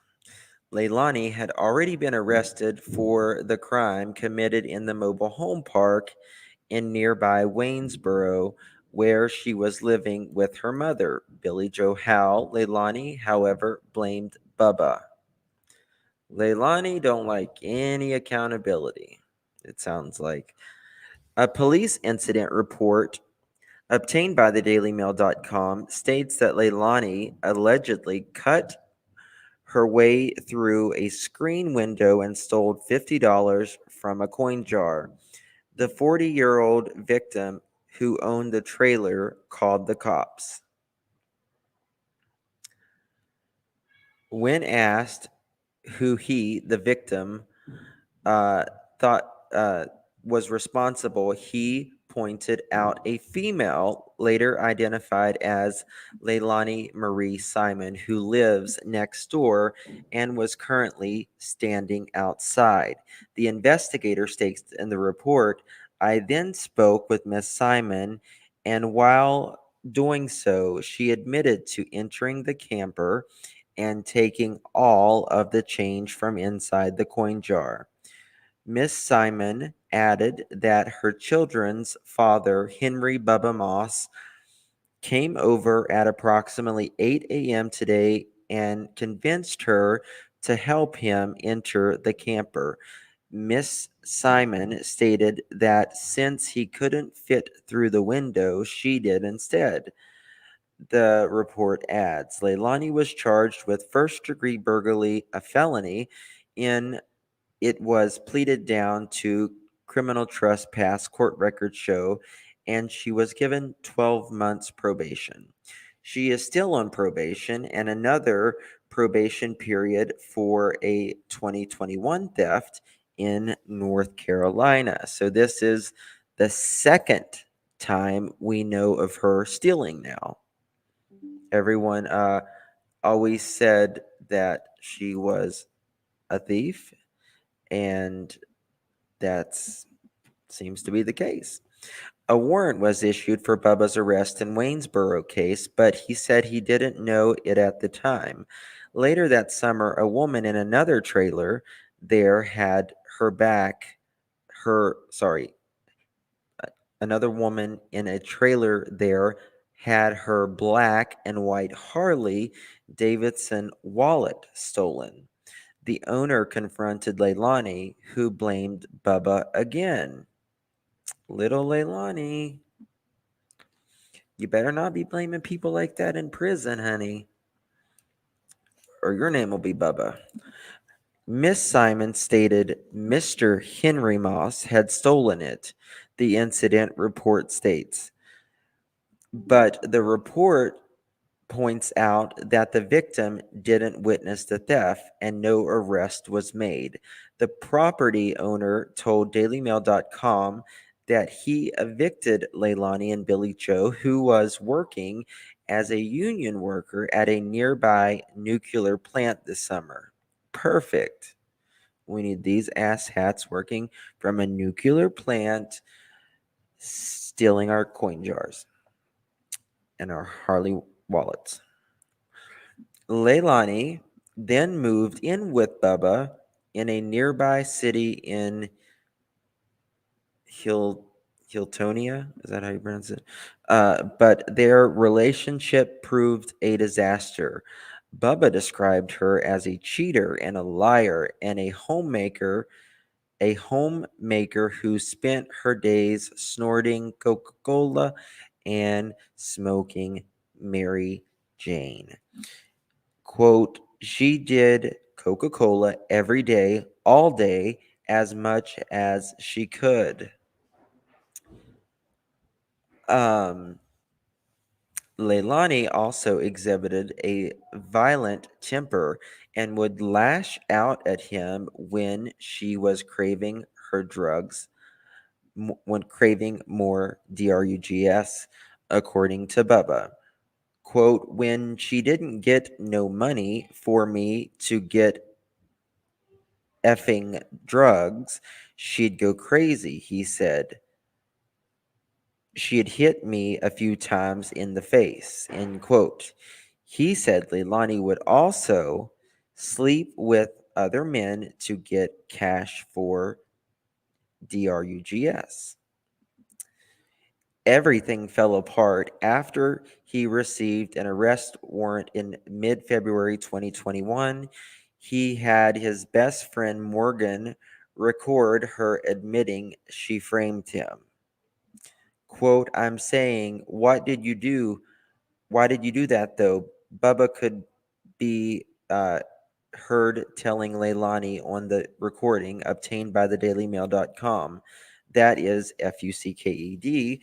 Leilani had already been arrested for the crime committed in the mobile home park in nearby Waynesboro, where she was living with her mother, Billy Joe Howe. Leilani, however, blamed Bubba. Leilani don't like any accountability, it sounds like. A police incident report obtained by the dailymail.com states that Leilani allegedly cut her way through a screen window and stole $50 from a coin jar. The 40-year-old victim who owned the trailer called the cops. When asked who he, the victim, thought was responsible, he pointed out a female later identified as Leilani Marie Simon, who lives next door and was currently standing outside. The investigator states in the report, I then spoke with Miss Simon, and while doing so, she admitted to entering the camper and taking all of the change from inside the coin jar. Miss Simon added that her children's father, Henry Bubba Moss, came over at approximately 8 a.m. today and convinced her to help him enter the camper. Miss Simon stated that since he couldn't fit through the window, she did instead. The report adds Leilani was charged with first-degree burglary, a felony, in it was pleaded down to criminal trespass, court records show, and she was given 12 months probation. She is still on probation and another probation period for a 2021 theft in North Carolina. So this is the second time we know of her stealing now. Everyone always said that she was a thief, and that seems to be the case. A warrant was issued for Bubba's arrest in Waynesboro case, but he said he didn't know it at the time. Later that summer, a woman in another trailer there had another woman in a trailer there had her black and white Harley Davidson wallet stolen. The owner confronted Leilani, who blamed Bubba again. Little Leilani, you better not be blaming people like that in prison, honey, or your name will be Bubba. Miss Simon stated Mr. Henry Moss had stolen it, the incident report states. But the report points out that the victim didn't witness the theft and no arrest was made. The property owner told dailymail.com that he evicted Leilani and Billy Joe, who was working as a union worker at a nearby nuclear plant this summer. Perfect. We need these asshats working from a nuclear plant stealing our coin jars and our Harley wallets. Leilani then moved in with Bubba in a nearby city in Hiltonia. Is that how you pronounce it? But their relationship proved a disaster. Bubba described her as a cheater and a liar and a homemaker who spent her days snorting Coca-Cola and smoking Mary Jane. Quote, she did Coca-Cola every day, all day, as much as she could. Leilani also exhibited a violent temper and would lash out at him when she was craving her drugs, when craving more drugs, according to Bubba. Quote, when she didn't get no money for me to get effing drugs, she'd go crazy, he said. She had hit me a few times in the face, end quote. He said Leilani would also sleep with other men to get cash for drugs. Everything fell apart after he received an arrest warrant in mid-February 2021. He had his best friend Morgan record her admitting she framed him. Quote, I'm saying, what did you do? Why did you do that, though? Bubba could be heard telling Leilani on the recording obtained by thedailymail.com. That is Fucked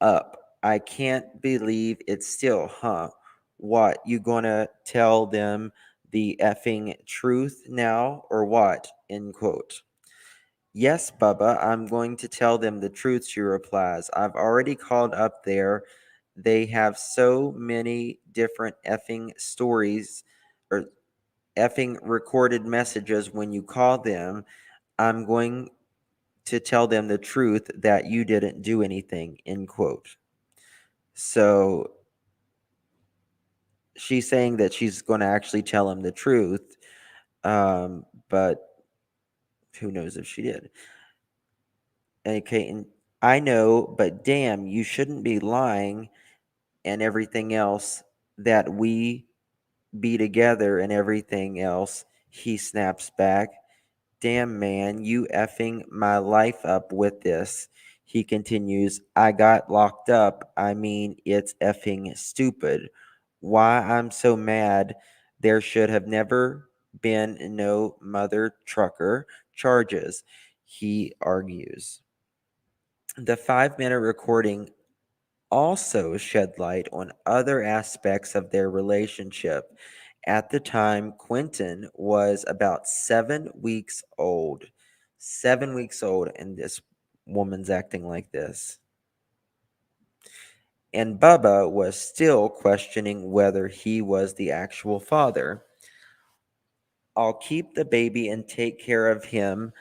up. I can't believe it's still, huh? What, you gonna tell them the effing truth now or what? End quote. Yes, Bubba, I'm going to tell them the truth, she replies. I've already called up there. They have so many different effing stories or effing recorded messages when you call them. I'm going to tell them the truth that you didn't do anything, end quote. So she's saying that she's going to actually tell him the truth, but who knows if she did. Okay, and I know, but damn, you shouldn't be lying and everything else that we be together and everything else, he snaps back. Damn, man, you effing my life up with this. He continues, I got locked up. I mean, it's effing stupid. Why I'm so mad, there should have never been no mother trucker charges, he argues. The 5-minute recording also shed light on other aspects of their relationship. At the time, Quentin was about 7 weeks old. 7 weeks old, and this woman's acting like this. And Bubba was still questioning whether he was the actual father. I'll keep the baby and take care of him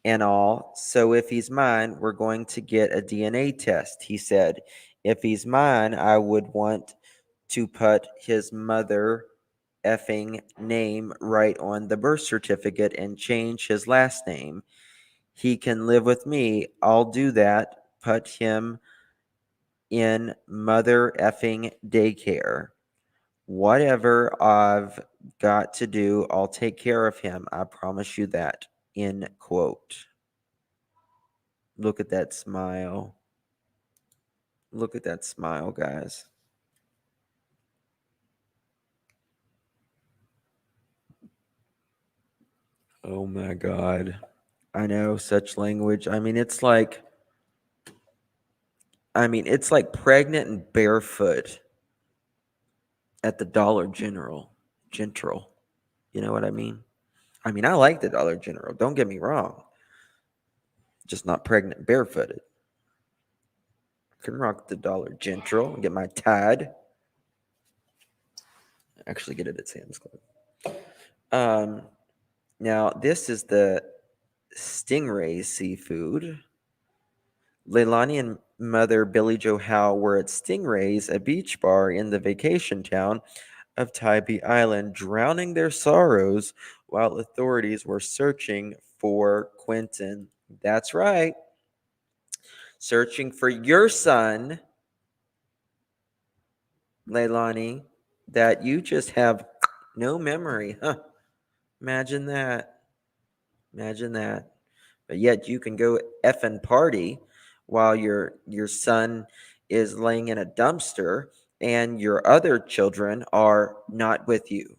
and all. So if he's mine, we're going to get a DNA test, he said. If he's mine, I would want to put his mother effing name right on the birth certificate and change his last name. He can live with me. I'll do that. Put him in mother effing daycare. Whatever I've got to do, I'll take care of him. I promise you that. End quote. Look at that smile. Look at that smile, guys. Oh my God. I know, such language. I mean, it's like pregnant and barefoot at the Dollar General. You know what I mean? I mean, I like the Dollar General. Don't get me wrong. Just not pregnant and barefooted. I can rock the Dollar General and get my Tide. Actually get it at Sam's Club. Now, this is the Stingray seafood. Leilani and mother Billy Joe Howe were at Stingray's, a beach bar in the vacation town of Tybee Island, drowning their sorrows while authorities were searching for Quentin. That's right. Searching for your son, Leilani, that you just have no memory. Huh. Imagine that. Imagine that. But yet you can go effing party while your son is laying in a dumpster and your other children are not with you.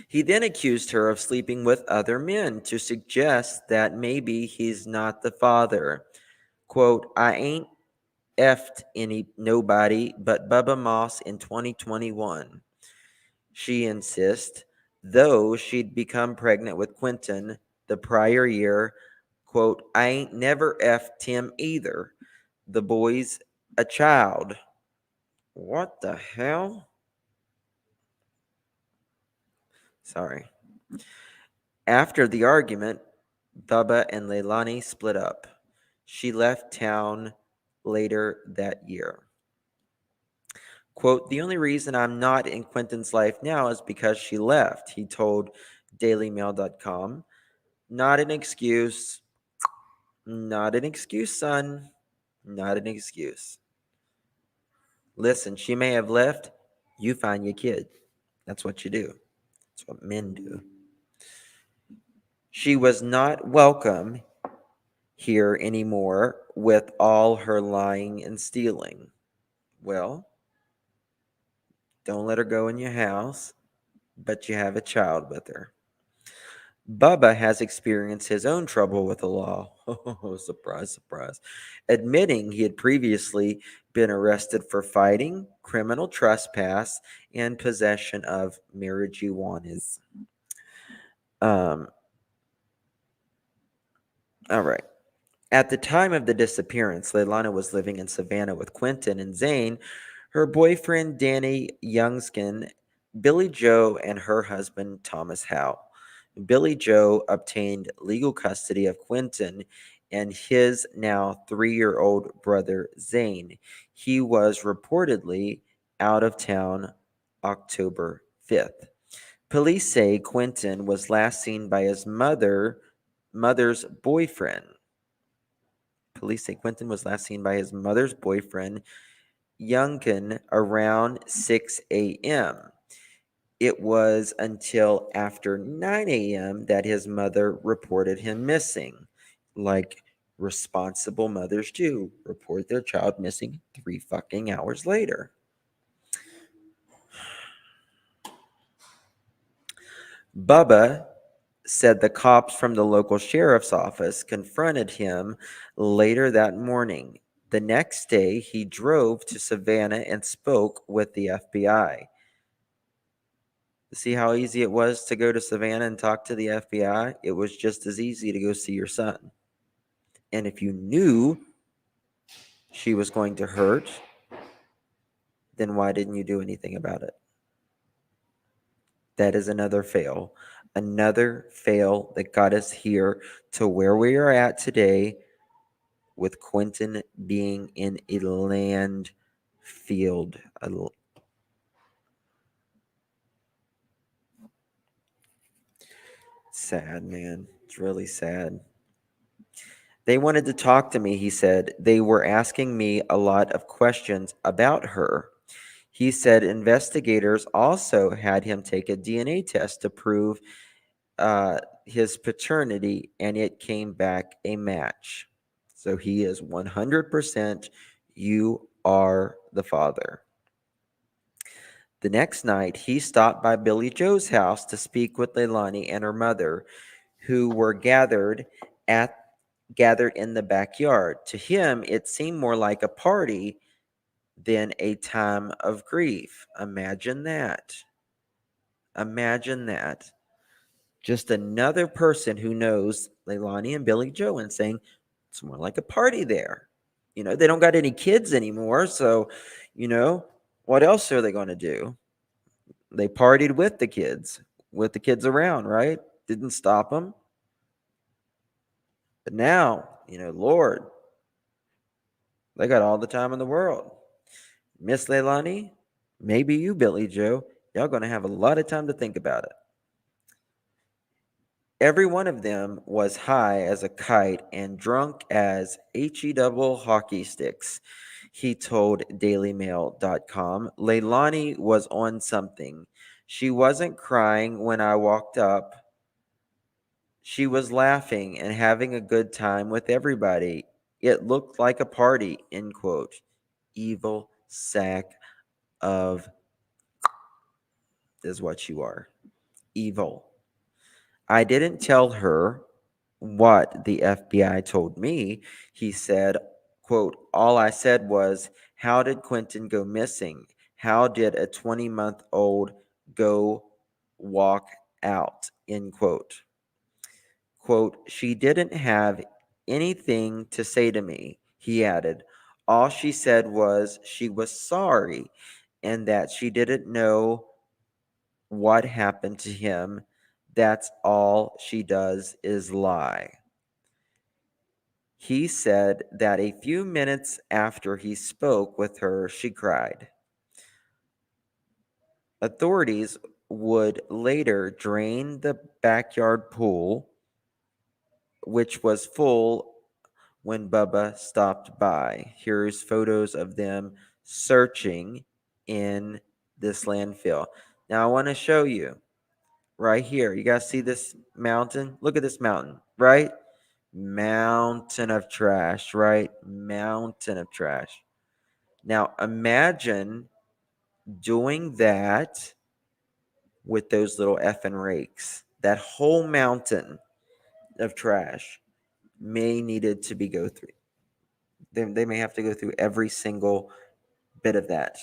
He then accused her of sleeping with other men to suggest that maybe he's not the father. Quote, I ain't effed nobody but Bubba Moss in 2021. She insists, though she'd become pregnant with Quentin the prior year. Quote, I ain't never effed him either. The boy's a child. What the hell? Sorry. After the argument, Bubba and Leilani split up. She left town later that year. Quote, the only reason I'm not in Quentin's life now is because she left, he told dailymail.com. Not an excuse. Not an excuse, son. Not an excuse. Listen, she may have left. You find your kid. That's what you do. That's what men do. She was not welcome here anymore with all her lying and stealing. Well, don't let her go in your house, but you have a child with her. Bubba has experienced his own trouble with the law. Oh, surprise, surprise. Admitting he had previously been arrested for fighting, criminal trespass, and possession of marijuana. All right. At the time of the disappearance, Leilani was living in Savannah with Quentin and Zane, her boyfriend Danny Youngskin, Billy Joe, and her husband Thomas Howe. Billy Joe obtained legal custody of Quentin and his now 3-year-old brother Zane. He was reportedly out of town October 5th. Police say Quentin was last seen by his mother's boyfriend. Police say Quentin was last seen by his mother's boyfriend, Youngkin, around 6 a.m. It was until after 9 a.m. that his mother reported him missing, like responsible mothers do, report their child missing 3 fucking hours later. Bubba said the cops from the local sheriff's office confronted him later that morning. The next day, he drove to Savannah and spoke with the FBI. See how easy it was to go to Savannah and talk to the FBI? It was just as easy to go see your son. And if you knew she was going to hurt, then why didn't you do anything about it? That is another fail. Another fail that got us here to where we are at today, with Quentin being in a land field. Sad, man. It's really sad. They wanted to talk to me, he said. They were asking me a lot of questions about her. He said investigators also had him take a DNA test to prove his paternity, and it came back a match. So he is 100%, you are the father. The next night, he stopped by Billy Joe's house to speak with Leilani and her mother, who were gathered in the backyard. To him, it seemed more like a party than a time of grief. Imagine that. Imagine that. Just another person who knows Leilani and Billy Joe and saying it's more like a party there. You know, they don't got any kids anymore, so, you know, what else are they going to do? They partied with the kids around, right? Didn't stop them. But now, you know, Lord, they got all the time in the world. Miss Leilani, maybe you, Billy Joe, y'all going to have a lot of time to think about it. Every one of them was high as a kite and drunk as HE double hockey sticks, he told dailymail.com. Leilani was on something. She wasn't crying when I walked up. She was laughing and having a good time with everybody. It looked like a party, end quote. Evil sack of is what you are. Evil. I didn't tell her what the FBI told me. He said, quote, all I said was, how did Quentin go missing? How did a 20-month-old go walk out? End quote. Quote, she didn't have anything to say to me, he added. All she said was she was sorry and that she didn't know what happened to him. That's all she does is lie. He said that a few minutes after he spoke with her, she cried. Authorities would later drain the backyard pool, which was full when Bubba stopped by. Here's photos of them searching in this landfill. Now I want to show you right here. You guys see this mountain? Look at this mountain, right? Mountain of trash, right? Mountain of trash. Now imagine doing that with those little effing rakes. That whole mountain of trash may needed to be go through. They may have to go through every single bit of that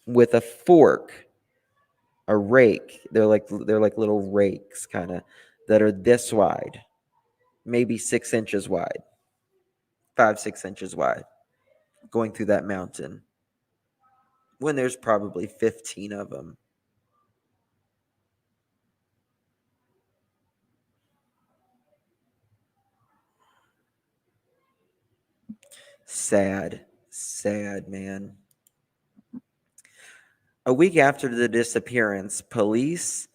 with a fork, a rake. They're like little rakes, kind of, that are this wide, maybe 6 inches wide, 5-6 inches wide, going through that mountain. When there's probably 15 of them. Sad, man. A week after the disappearance, police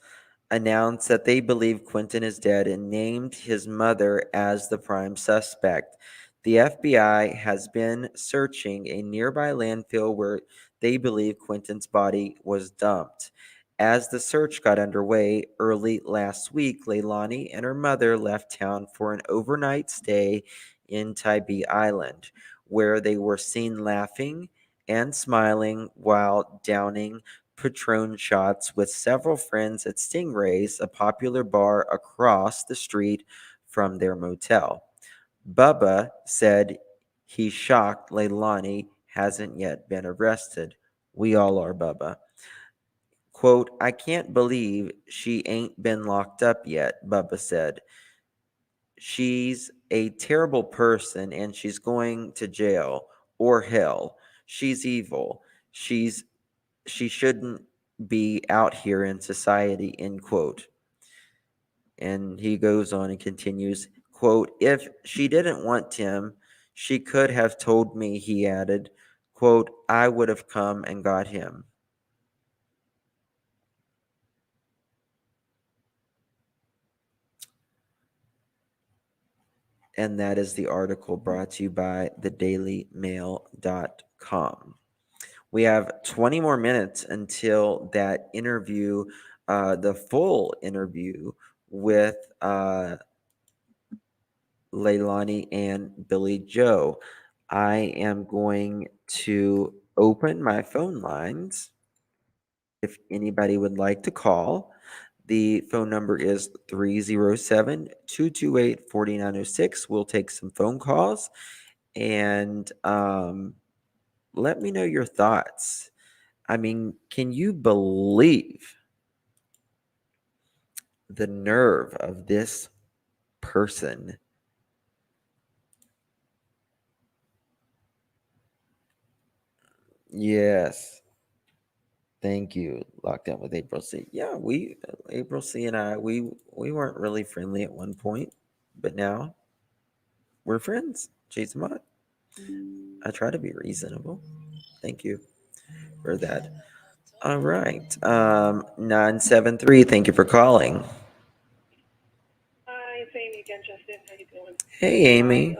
announced that they believe Quentin is dead and named his mother as the prime suspect. The FBI has been searching a nearby landfill where they believe Quentin's body was dumped. As the search got underway early last week, Leilani and her mother left town for an overnight stay in Tybee Island, where they were seen laughing and smiling while downing Patron shots with several friends at Stingray's, a popular bar across the street from their motel. Bubba said he's shocked Leilani hasn't yet been arrested. We all are, Bubba. Quote, I can't believe she ain't been locked up yet, Bubba said. She's a terrible person and she's going to jail or hell. She's evil. She shouldn't be out here in society, end quote. And he goes on and continues, quote, if she didn't want him, she could have told me, he added, quote, I would have come and got him. And that is the article brought to you by thedailymail.com. We have 20 more minutes until that interview, the full interview with Leilani and Billy Joe. I am going to open my phone lines. If anybody would like to call, the phone number is 307-228-4906. We'll take some phone calls and let me know your thoughts. I mean, can you believe the nerve of this person? Yes. Thank you. Locked in with April C. Yeah, April C and I, we weren't really friendly at one point, but now we're friends. Chase them out. I try to be reasonable. Thank you for that. All right. 973, thank you for calling. Hi, it's Amy again, Justin. How you doing? Hey, Amy.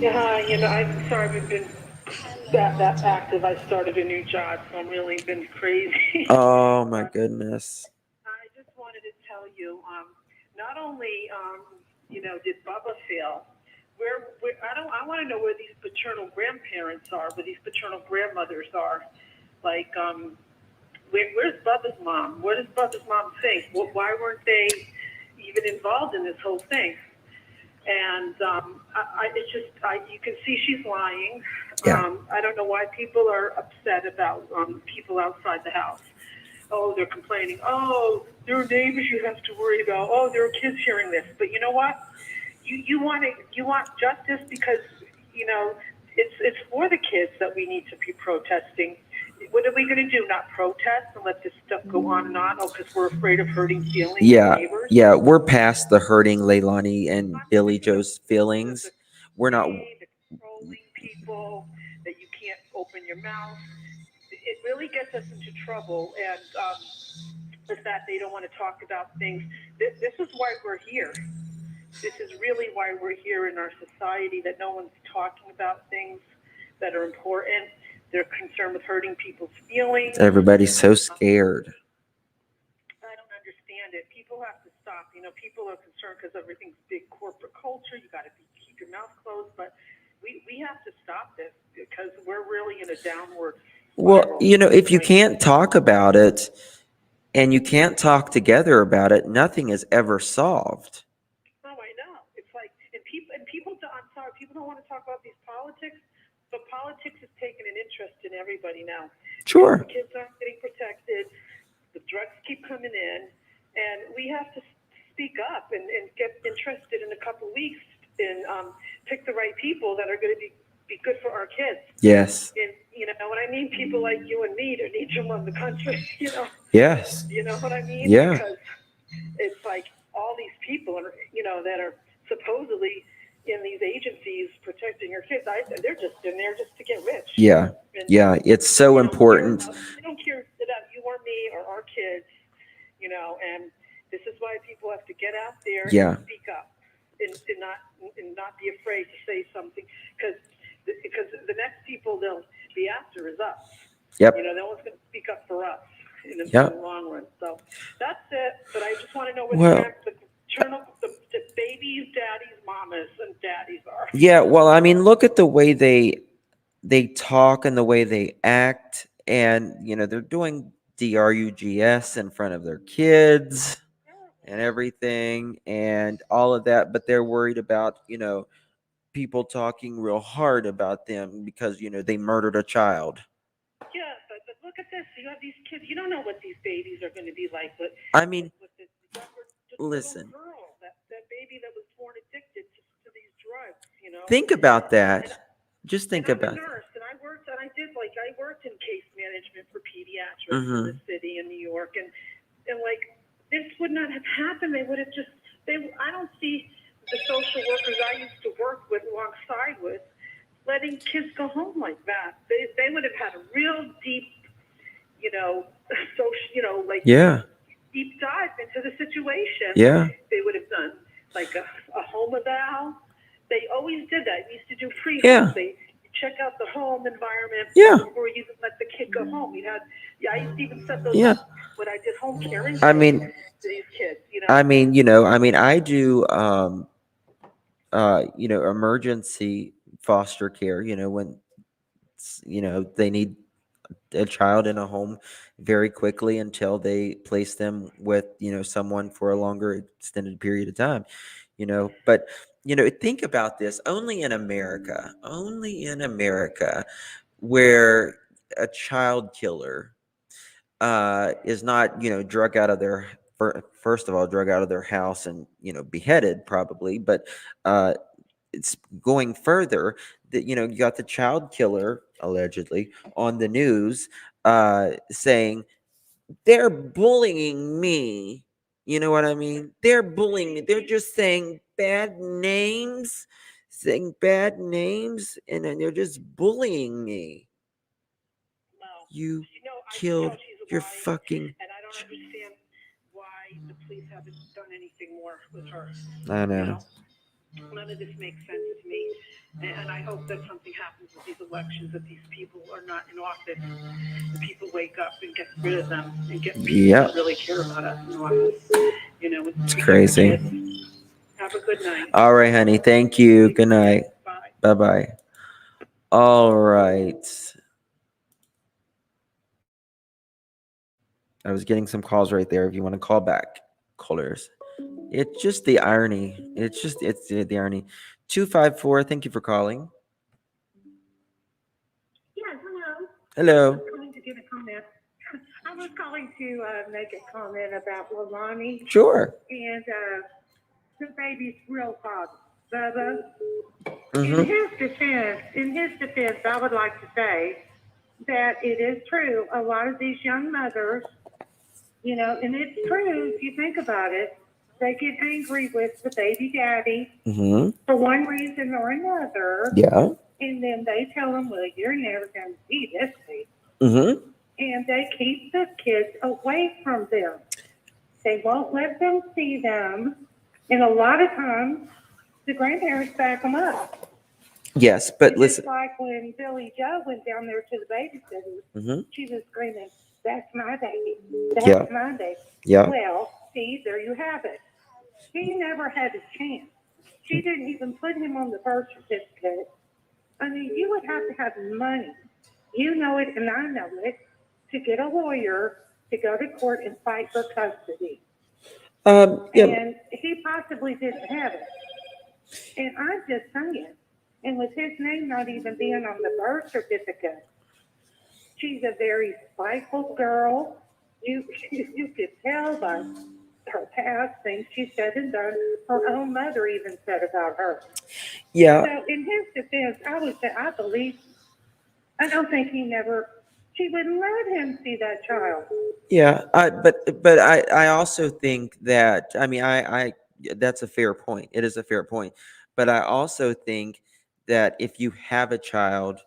Hi. I'm sorry we've been that active. I started a new job, so I'm really been crazy. Oh my goodness. I just wanted to tell you, not only did Bubba fail, I want to know where these paternal grandparents are, where these paternal grandmothers are. Like, where's Bubba's mom? What does Bubba's mom think? Why weren't they even involved in this whole thing? And you can see she's lying. Yeah. I don't know why people are upset about people outside the house. Oh, they're complaining. Oh, there are neighbors you have to worry about. Oh, there are kids hearing this. But you know what? You want justice because it's for the kids that we need to be protesting. what are we going to do? Not protest and let this stuff go on and on? Oh, because we're afraid of hurting feelings of Yeah, neighbors? yeah, we're past the hurting Leilani and Billy Joe's feelings. We're not. The trolling people, that you can't open your mouth. It really gets us into trouble, and the fact they don't want to talk about things. This is why we're here. This is really why we're here in our society, that no one's talking about things that are important. They're concerned with hurting people's feelings. Everybody's so scared. I don't understand it. People have to stop. People are concerned because everything's big corporate culture. You got to keep your mouth closed, but we have to stop this because we're really in a downward spiral. Well, if you can't talk about it and you can't talk together about it, nothing is ever solved. Oh, I know. It's like, and people. I'm sorry, people don't want to talk about these politics, but politics has taken an interest in everybody now. Sure. The kids aren't getting protected. The drugs keep coming in, and we have to speak up and get interested in a couple weeks and pick the right people that are going to be good for our kids. Yes. And what I mean? People like you and me that need to run the country. Yes. You know what I mean? Yeah. Because it's like all these people, that are supposedly in these agencies protecting your kids. They're just in there just to get rich. Yeah. And, yeah. It's so important. They don't care about you or me or our kids, and this is why people have to get out there and speak up and not be afraid to say something, because the next people they'll be after is us. Yep. No one's going to speak up for us in the long run. So that's it. But I just want to know what the babies, daddies, mamas, and daddies are. Yeah. Well, I mean, look at the way they talk and the way they act, and they're doing DRUGS in front of their kids and everything and all of that, but they're worried about people talking real hard about them because they murdered a child. Yeah, but look at this. You have these kids. You don't know what these babies are going to be like. But I mean, listen, little girl, that baby that was born addicted to these drugs. Think about that. Just think about it. I'm a nurse, and I worked in case management for pediatrics in the city in New York, and this would not have happened. They would have just. I don't see the social workers I used to work with alongside with letting kids go home like that. They would have had a real deep, deep dive into the situation. Yeah. They would have done like a home eval. They always did that. We used to do pre-homes. Yeah. They check out the home environment before you even let the kid go home. I used to even set those up when I did home caring. I mean, to these kids. I do emergency foster care, when they need a child in a home very quickly until they place them with someone for a longer extended period of time, but think about this. Only in America where a child killer is not drug out of their first of all drug out of their house and beheaded probably, but it's going further that you got the child killer allegedly on the news saying they're bullying me. You know what I mean? They're bullying me. They're just saying bad names, and then they're just bullying me. You killed your fucking. And I don't understand why the police haven't done anything more with her. I know. None of this makes sense to me. And I hope that something happens with these elections, that these people are not in office. The people wake up and get rid of them and get people that really care about us in office. It's crazy. Have a good night. All right, honey. Thank you. Good night. Bye. Bye-bye. All right. I was getting some calls right there. If you want to call back, callers. It's just the irony. It's the irony. 254. Thank you for calling. Yes, hello. Hello. I was calling to give a comment. I was calling to make a comment about Leilani. Sure. And the baby's real father, Bubba. Mm-hmm. In his defense, I would like to say that it is true. A lot of these young mothers, you know, and it's true if you think about it, they get angry with the baby daddy Mm-hmm. for one reason or another. Yeah. And then they tell them, well, you're never going to see this baby. Mm-hmm. And they keep the kids away from them. They won't let them see them. And a lot of times, the grandparents back them up. Yes, but It's listen. just like when Billy Joe went down there to the babysitter, Mm-hmm. she was screaming, "That's my baby. That's Yeah. my baby." Yeah. Well, see, there you have it. He never had a chance. She didn't even put him on the birth certificate. I mean, you would have to have money. You know it, and I know it, to get a lawyer to go to court and fight for custody. Yeah. And he possibly didn't have it. And I'm just saying, and with his name not even being on the birth certificate, she's a very spiteful girl. You could tell by her past things she said and done. Her own mother even said about her. Yeah. So in his defense, I would say I believe. I don't think she wouldn't let him see that child. Yeah. But I also think that, I mean, I that's a fair point. It is a fair point. But I also think that if you have a child,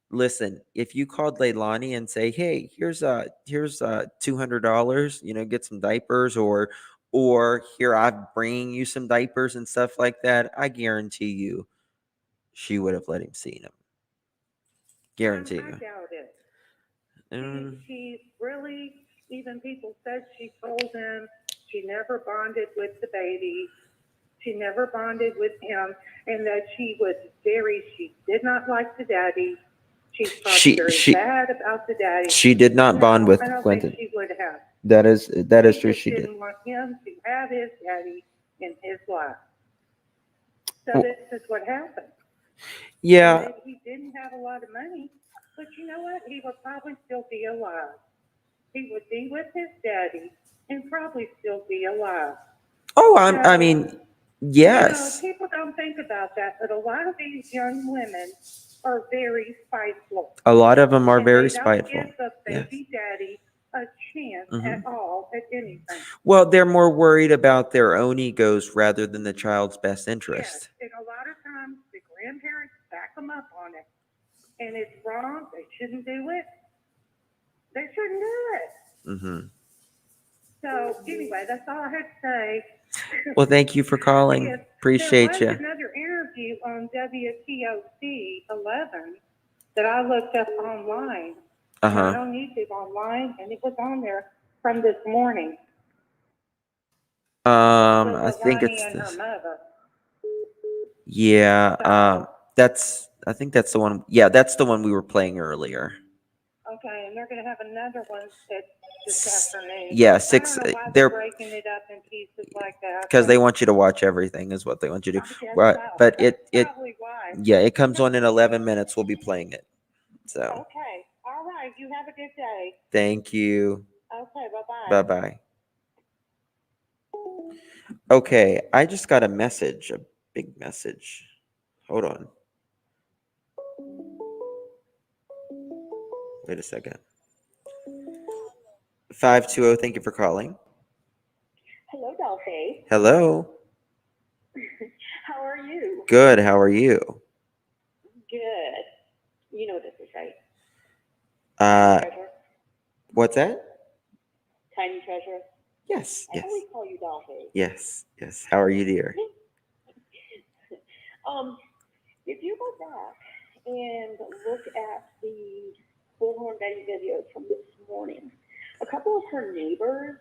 listen, if you called Leilani and say, "Hey, here's $200, you know, get some diapers," or here, I'm bringing you some diapers and stuff like that, I guarantee you she would have let him see them. Guarantee I you. doubt it. Mm. She really, even people said she told him she never bonded with the baby. She never bonded with him, and that she did not like the daddy. She talked very bad about the daddy. She did not bond with I don't Quentin. think she would have. That is true. She She did. didn't want him to have his daddy in his life. So Well, this is what happened. yeah. And he didn't have a lot of money, but you know what? He would probably still be alive. He would be with his daddy and probably still be alive. Oh, I mean, yes. You know, people don't think about that, but a lot of these young women are very spiteful. A lot of them are And very they don't spiteful. give the Yes. baby daddy a chance Mhm. at all at anything. Well, they're more worried about their own egos rather than the child's best interest. Yes, and a lot of times the grandparents back them up on it. And it's wrong. They shouldn't do it. They shouldn't do it. Mm-hmm. So anyway, that's all I had to say. Well, thank you for calling. Yes, Appreciate you. there was another interview on WTOC 11 that I looked up online. Not on YouTube, online, and it was on there from this morning. I think it's and this. her mother. Yeah. I think that's the one. Yeah, that's the one we were playing earlier. Okay, and they're going to have another one this afternoon. Yeah, I don't know why they're breaking it up in pieces like that. Because they want you to watch everything, is what they want you to do. Right, so. But it probably why. yeah, it comes on in 11 minutes. We'll be playing it. So. Okay. All right. You have a good day. Thank you. Okay. Bye-bye. Bye-bye. Okay, I just got a message, a big message. Hold on. Wait a second. 520, thank you for calling. Hello, Dolphy. Hello. How are you? Good, how are you? Good. You know what this is, right? Tiny treasure? What's that? Tiny treasure? Yes, I always call you Dolphy. Yes. How are you, dear? If you go back and look at the Bullhorn Betty videos from this morning, a couple of her neighbors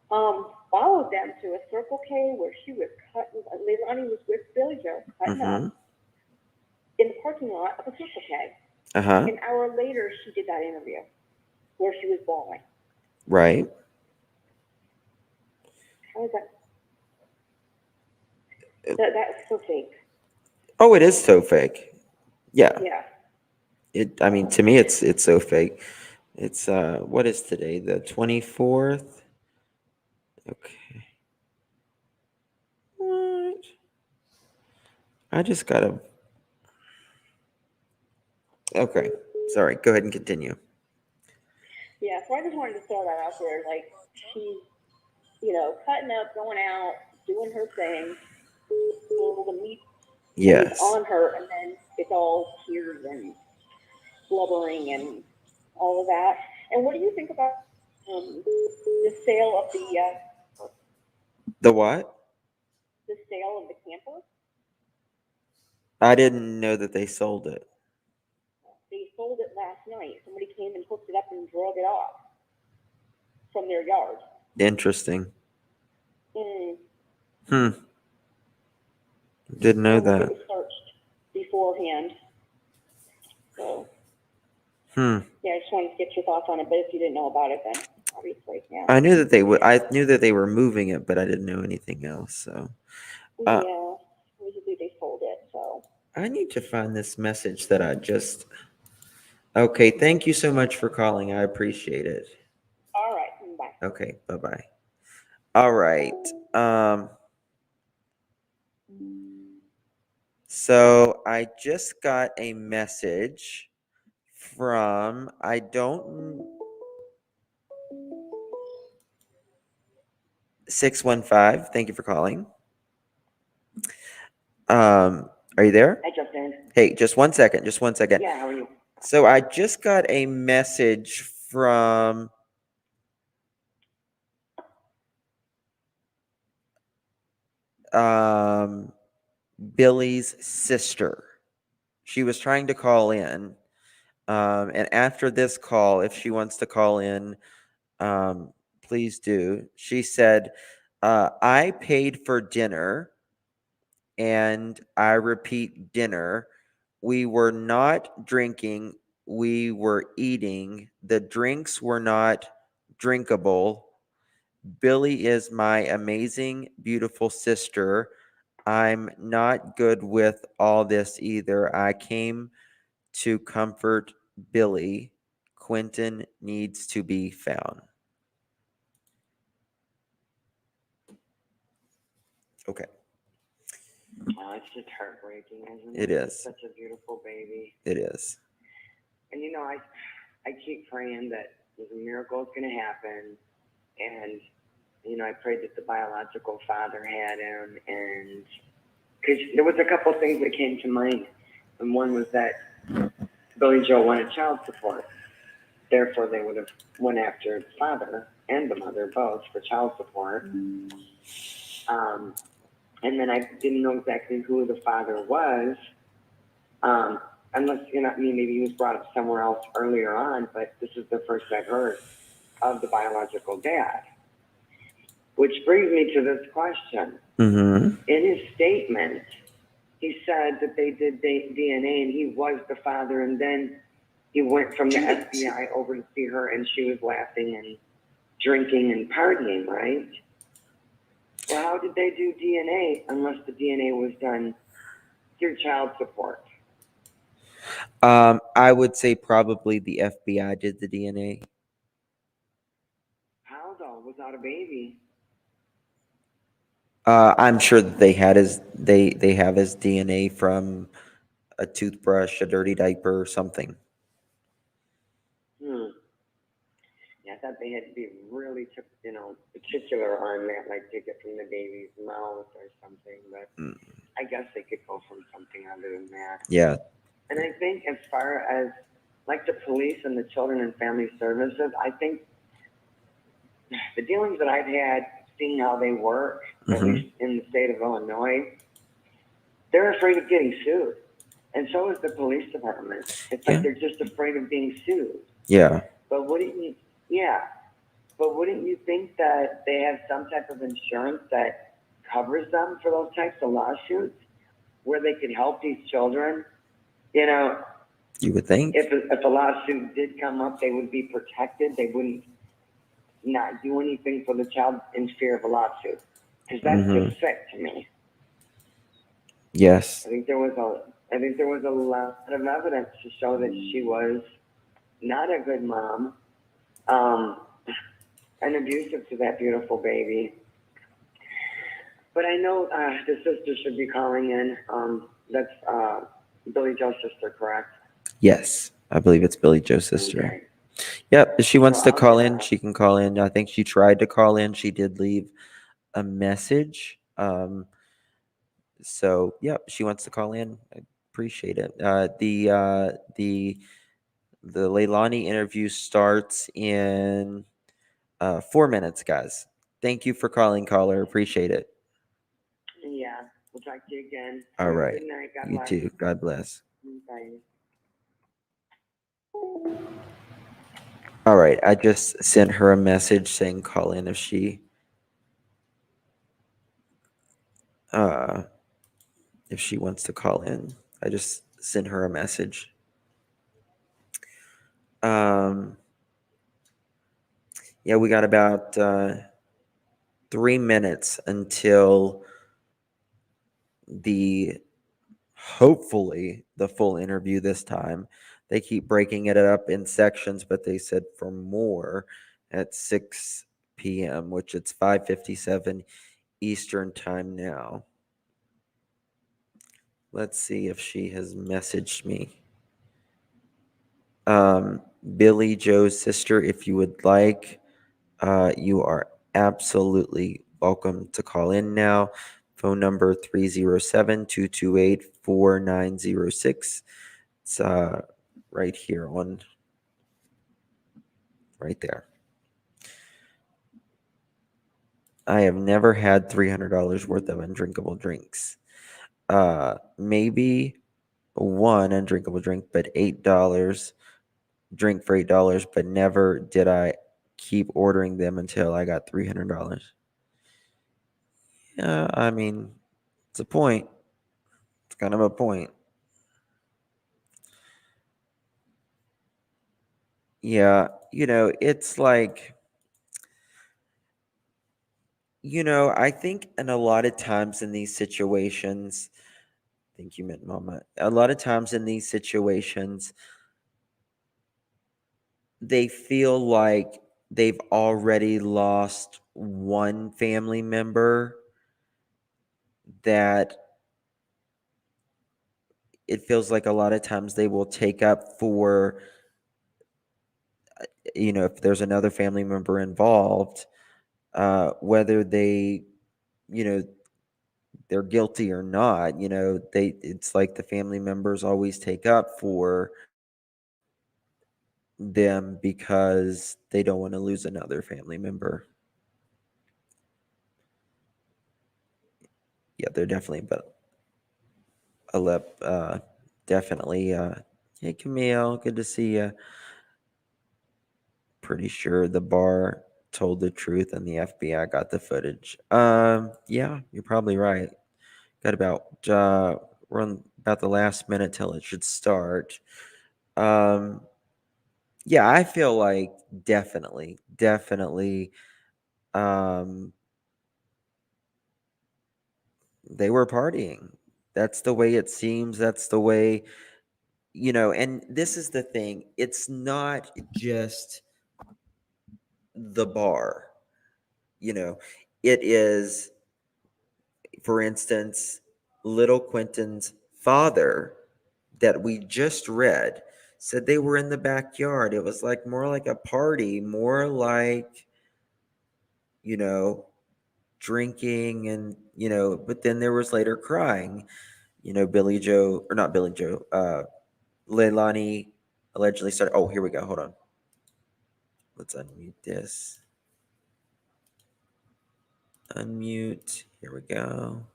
followed them to a Circle K where she was cutting. Leilani was with Billy Joe cutting up in the parking lot of a Circle K. An hour later, she did that interview where she was bawling. Right. How is that? That's so fake. Oh, it is so fake. Yeah. Yeah. I mean, to me, it's so fake. It's what is today? The 24th. Okay. What? I just gotta. Okay. Sorry, go ahead and continue. Yeah, so I just wanted to throw that out there. Like, she's, you know, cutting up, going out, doing her thing. The meat Yes. on her, and then it's all tears and blubbering and all of that. And what do you think about the sale of The what? the sale of the camper? I didn't know that they sold it. They sold it last night. Somebody came and hooked it up and drug it off from their yard. Interesting. Mm. Didn't know that. It was searched beforehand. So. Yeah, I just wanted to get your thoughts on it. But if you didn't know about it, then obviously, yeah. I knew that they would. I knew that they were moving it, but I didn't know anything else. So. Yeah, usually they sold it. So. I need to find this message that I just. Okay, thank you so much for calling. I appreciate it. All right, bye. Okay, bye-bye. All right. So I just got a message from 615. Thank you for calling. Are you there? Hi, Justin. Hey, just one second. Just one second. Yeah, how are you? So I just got a message from Billy's sister. She was trying to call in. And after this call, if she wants to call in, please do. She said, I paid for dinner, and I repeat, dinner. We were not drinking, we were eating. The drinks were not drinkable. Billy is my amazing, beautiful sister. I'm not good with all this either. I came to comfort Billy. Quentin needs to be found. Okay. Oh, it's just heartbreaking, isn't It it? is. It's such a beautiful baby. It is. And you know, I keep praying that there's a miracle is going to happen, and you know, I prayed that the biological father had him, and because there was a couple of things that came to mind, and one was that Billy Joe wanted child support, therefore they would have went after the father and the mother both for child support. And then I didn't know exactly who the father was, unless, you know, I mean, maybe he was brought up somewhere else earlier on, but this is the first I've heard of the biological dad. Which brings me to this question. Mm-hmm. In his statement, he said that they did DNA and he was the father, and then he went from the FBI over to see her and she was laughing and drinking and partying, right? Well, how did they do DNA unless the DNA was done through child support? I would say probably the FBI did the DNA. How though? Without a baby? I'm sure that they had they have his DNA from a toothbrush, a dirty diaper, or something. Yeah, I thought they had to be really, particular on that, like take it from the baby's mouth or something. But I guess they could go from something other than that. Yeah. And I think as far as like the police and the Children and Family Services, I think the dealings that I've had, seeing how they work, at least in the state of Illinois, they're afraid of getting sued. And so is the police department. It's like they're just afraid of being sued. Yeah. But wouldn't you think that they have some type of insurance that covers them for those types of lawsuits, where they could help these children? You know, you would think if a lawsuit did come up, they would be protected. They wouldn't not do anything for the child in fear of a lawsuit, because that's just sick to me. Yes. I think there was a lot of evidence to show that she was not a good mom, and abusive to that beautiful baby. But I know the sister should be calling in. That's Billy Joe's sister, correct? Yes. I believe it's Billy Joe's sister. Yep. If she wants to call in, she can call in. I think she tried to call in. She did leave a message. So yep, she wants to call in. I appreciate it. The Leilani interview starts in 4 minutes, guys. Thank you for calling, caller. Appreciate it. Yeah, we'll talk to you again. All right. Good night. God You bless. too. God bless. Bye. All right. I just sent her a message saying call in if she wants to call in. I just sent her a message. Yeah, we got about 3 minutes until hopefully the full interview this time. They keep breaking it up in sections, but they said for more at 6 p.m., which it's 5:57 Eastern time now. Let's see if she has messaged me. Billy Joe's sister, if you would like, you are absolutely welcome to call in now. Phone number 307-228-4906. It's right here right there. I have never had $300 worth of undrinkable drinks. Maybe one undrinkable drink, but $8 drink for $8, but never did I keep ordering them until I got $300. Yeah, I mean, it's a point. It's kind of a point. Yeah, it's like, I think in a lot of times in these situations, I think you meant mama, a lot of times in these situations, they feel like they've already lost one family member that it feels like a lot of times they will take up for, if there's another family member involved, whether they, they're guilty or not, it's like the family members always take up for them because they don't want to lose another family member. Yeah, they're definitely, but definitely. Hey, Camille, good to see you. Pretty sure the bar told the truth and the FBI got the footage. Yeah, you're probably right. Got about we're on about the last minute till it should start. Yeah, I feel like definitely. They were partying. That's the way it seems. That's the way, and this is the thing. It's not just the bar. It is, for instance, little Quentin's father that we just read said they were in the backyard. It was like more like a party, more like, drinking and, but then there was later crying. Billy Joe, or not Billy Joe, Leilani allegedly started. Oh, here we go. Hold on. Let's unmute this. Unmute. Here we go.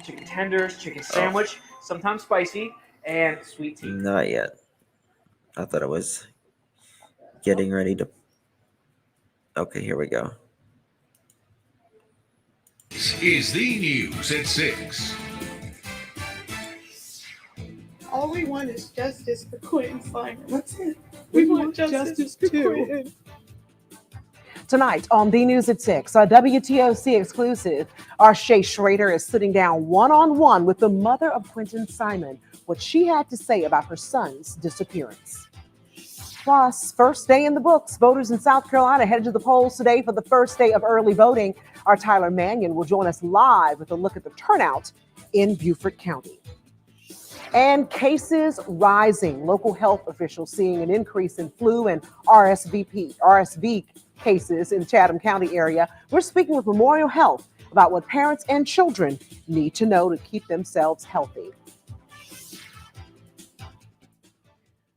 Chicken tenders, chicken sandwich, sometimes spicy, and sweet tea. Not yet. I thought it was getting ready to. Okay, here we go. This is the news at 6. All we want is justice for Quentin Simon. That's it. We want justice for Quentin. Tonight on The News at 6, a WTOC exclusive, our Shay Schrader is sitting down one-on-one with the mother of Quentin Simon, what she had to say about her son's disappearance. Plus, first day in the books. Voters in South Carolina headed to the polls today for the first day of early voting. Our Tyler Mannion will join us live with a look at the turnout in Beaufort County. And cases rising. Local health officials seeing an increase in flu and RSV cases in the Chatham County area. We're speaking with Memorial Health about what parents and children need to know to keep themselves healthy.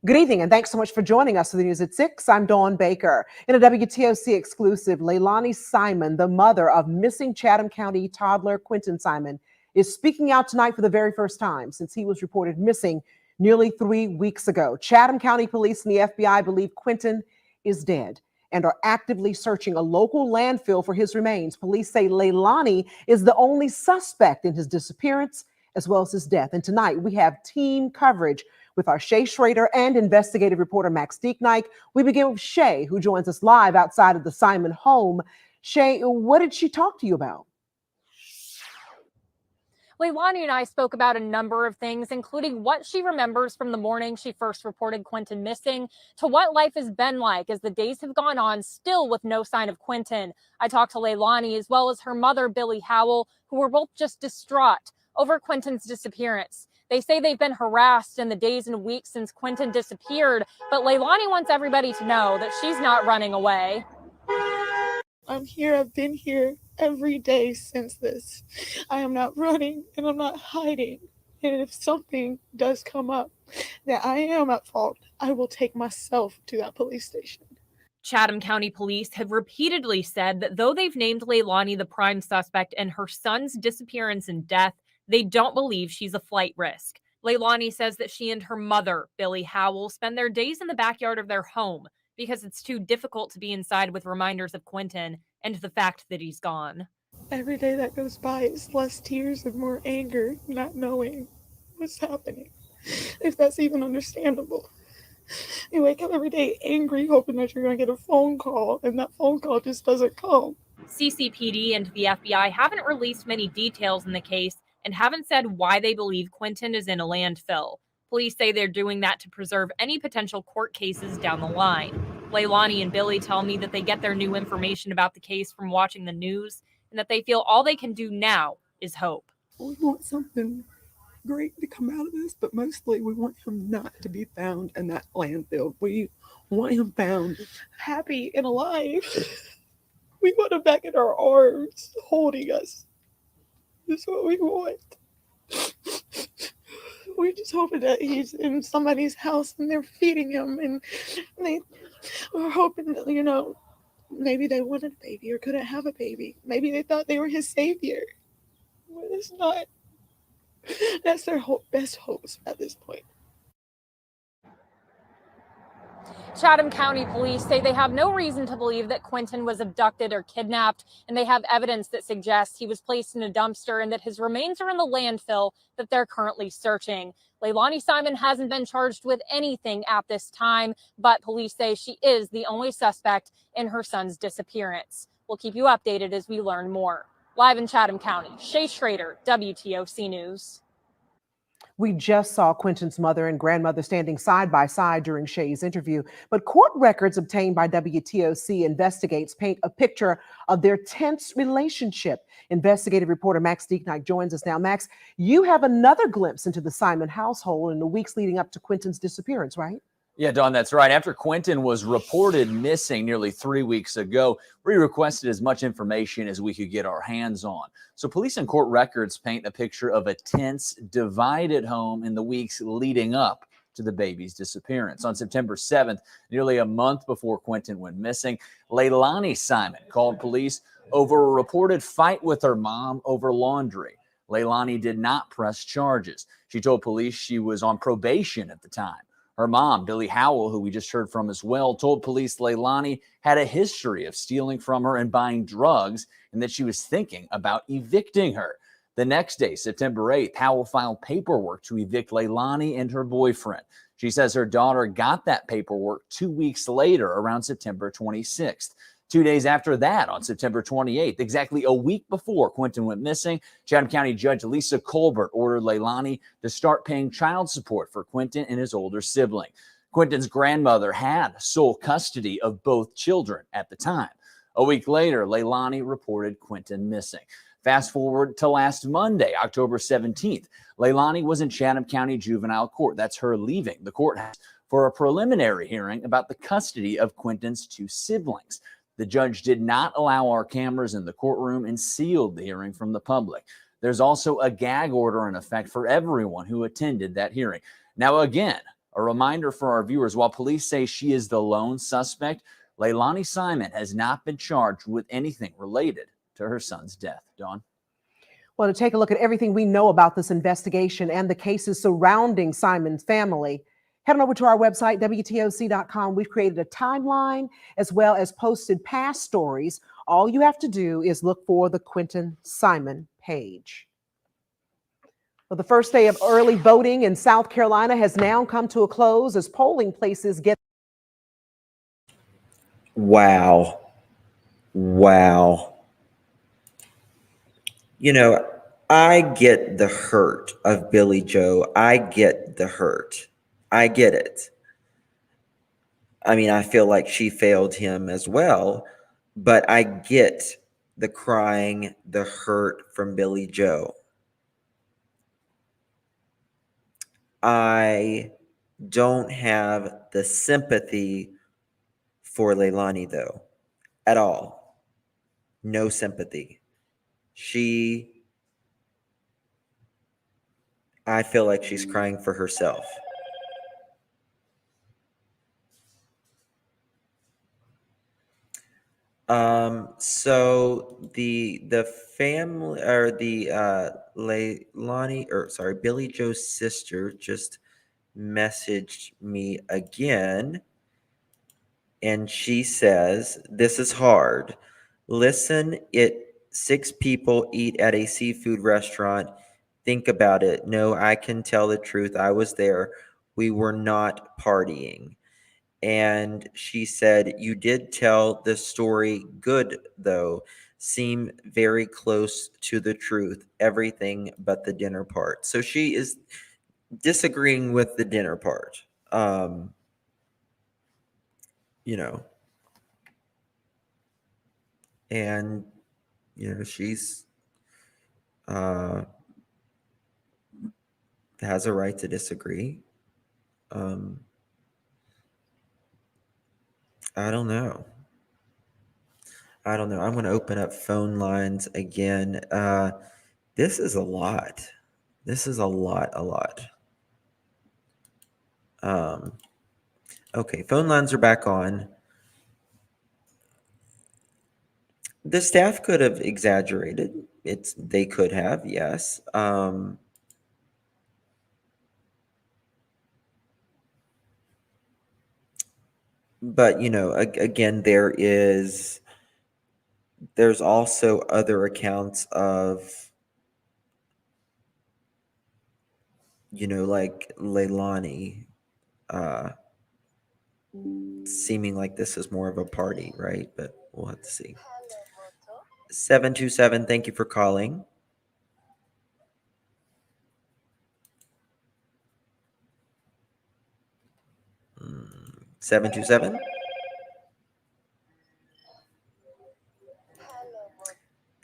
Good evening, and thanks so much for joining us for the News at 6. I'm Dawn Baker. In a WTOC exclusive, Leilani Simon, the mother of missing Chatham County toddler Quentin Simon, is speaking out tonight for the very first time since he was reported missing nearly 3 weeks ago. Chatham County Police and the FBI believe Quentin is dead and are actively searching a local landfill for his remains. Police say Leilani is the only suspect in his disappearance as well as his death. And tonight we have team coverage with our Shay Schrader and investigative reporter Max Dieknike. We begin with Shay, who joins us live outside of the Simon home. Shay, what did she talk to you about? Leilani and I spoke about a number of things, including what she remembers from the morning she first reported Quentin missing to what life has been like as the days have gone on, still with no sign of Quentin. I talked to Leilani as well as her mother, Billy Howell, who were both just distraught over Quentin's disappearance. They say they've been harassed in the days and weeks since Quentin disappeared, but Leilani wants everybody to know that she's not running away. I'm here. I've been here every day since this. I am not running and I'm not hiding. And if something does come up that I am at fault, I will take myself to that police station. Chatham County Police have repeatedly said that though they've named Leilani the prime suspect in her son's disappearance and death, they don't believe she's a flight risk. Leilani says that she and her mother, Billy Howell, spend their days in the backyard of their home because it's too difficult to be inside with reminders of Quentin and the fact that he's gone. Every day that goes by is less tears and more anger, not knowing what's happening, if that's even understandable. You wake up every day angry, hoping that you're going to get a phone call, and that phone call just doesn't come. CCPD and the FBI haven't released many details in the case and haven't said why they believe Quentin is in a landfill. Police say they're doing that to preserve any potential court cases down the line. Leilani and Billy tell me that they get their new information about the case from watching the news and that they feel all they can do now is hope. We want something great to come out of this, but mostly we want him not to be found in that landfill. We want him found happy and alive. We want him back in our arms, holding us. That's what we want. We're just hoping that he's in somebody's house and they're feeding him, and we're hoping that, maybe they wanted a baby or couldn't have a baby. Maybe they thought they were his savior. But it's not. That's their best hopes at this point. Chatham County Police say they have no reason to believe that Quentin was abducted or kidnapped, and they have evidence that suggests he was placed in a dumpster and that his remains are in the landfill that they're currently searching. Leilani Simon hasn't been charged with anything at this time, but police say she is the only suspect in her son's disappearance. We'll keep you updated as we learn more. Live in Chatham County, Shay Schrader, WTOC News. We just saw Quentin's mother and grandmother standing side by side during Shay's interview, but court records obtained by WTOC Investigates paint a picture of their tense relationship. Investigative reporter Max Dieknike joins us now. Max, you have another glimpse into the Simon household in the weeks leading up to Quentin's disappearance, right? Yeah, Dawn, that's right. After Quentin was reported missing nearly 3 weeks ago, we requested as much information as we could get our hands on. So police and court records paint a picture of a tense, divided home in the weeks leading up to the baby's disappearance. On September 7th, nearly a month before Quentin went missing, Leilani Simon called police over a reported fight with her mom over laundry. Leilani did not press charges. She told police she was on probation at the time. Her mom, Billy Howell, who we just heard from as well, told police Leilani had a history of stealing from her and buying drugs, and that she was thinking about evicting her. The next day, September 8th, Howell filed paperwork to evict Leilani and her boyfriend. She says her daughter got that paperwork 2 weeks later, around September 26th. 2 days after that, on September 28th, exactly a week before Quentin went missing, Chatham County Judge Lisa Colbert ordered Leilani to start paying child support for Quentin and his older sibling. Quentin's grandmother had sole custody of both children at the time. A week later, Leilani reported Quentin missing. Fast forward to last Monday, October 17th. Leilani was in Chatham County Juvenile Court. That's her leaving the courthouse for a preliminary hearing about the custody of Quentin's two siblings. The judge did not allow our cameras in the courtroom and sealed the hearing from the public. There's also a gag order in effect for everyone who attended that hearing. Now, again, a reminder for our viewers, while police say she is the lone suspect, Leilani Simon has not been charged with anything related to her son's death. Dawn? Well, to take a look at everything we know about this investigation and the cases surrounding Simon's family, head on over to our website, WTOC.com. We've created a timeline as well as posted past stories. All you have to do is look for the Quentin Simon page. Well, the first day of early voting in South Carolina has now come to a close as polling places get. Wow. You know, I get the hurt of Billy Joe. I get the hurt. I get it. I mean, I feel like she failed him as well, but I get the crying, the hurt from Billy Joe. I don't have the sympathy for Leilani, though, at all. No sympathy. I feel like she's crying for herself. So the family, or the Billy Joe's sister just messaged me again, and she says, "This is hard. Listen, 6 people eat at a seafood restaurant. Think about it. No, I can tell the truth. I was there. We were not partying." And she said, "You did tell the story good, though. Seem very close to the truth. Everything but the dinner part." So she is disagreeing with the dinner part. And she's has a right to disagree. I don't know. I'm going to open up phone lines again. This is a lot. Okay, phone lines are back on. The staff could have exaggerated. They could have, yes. But again, there's also other accounts of like Leilani seeming like this is more of a party, right? But we'll have to see. 727, thank you for calling. Hmm, 727. Hello.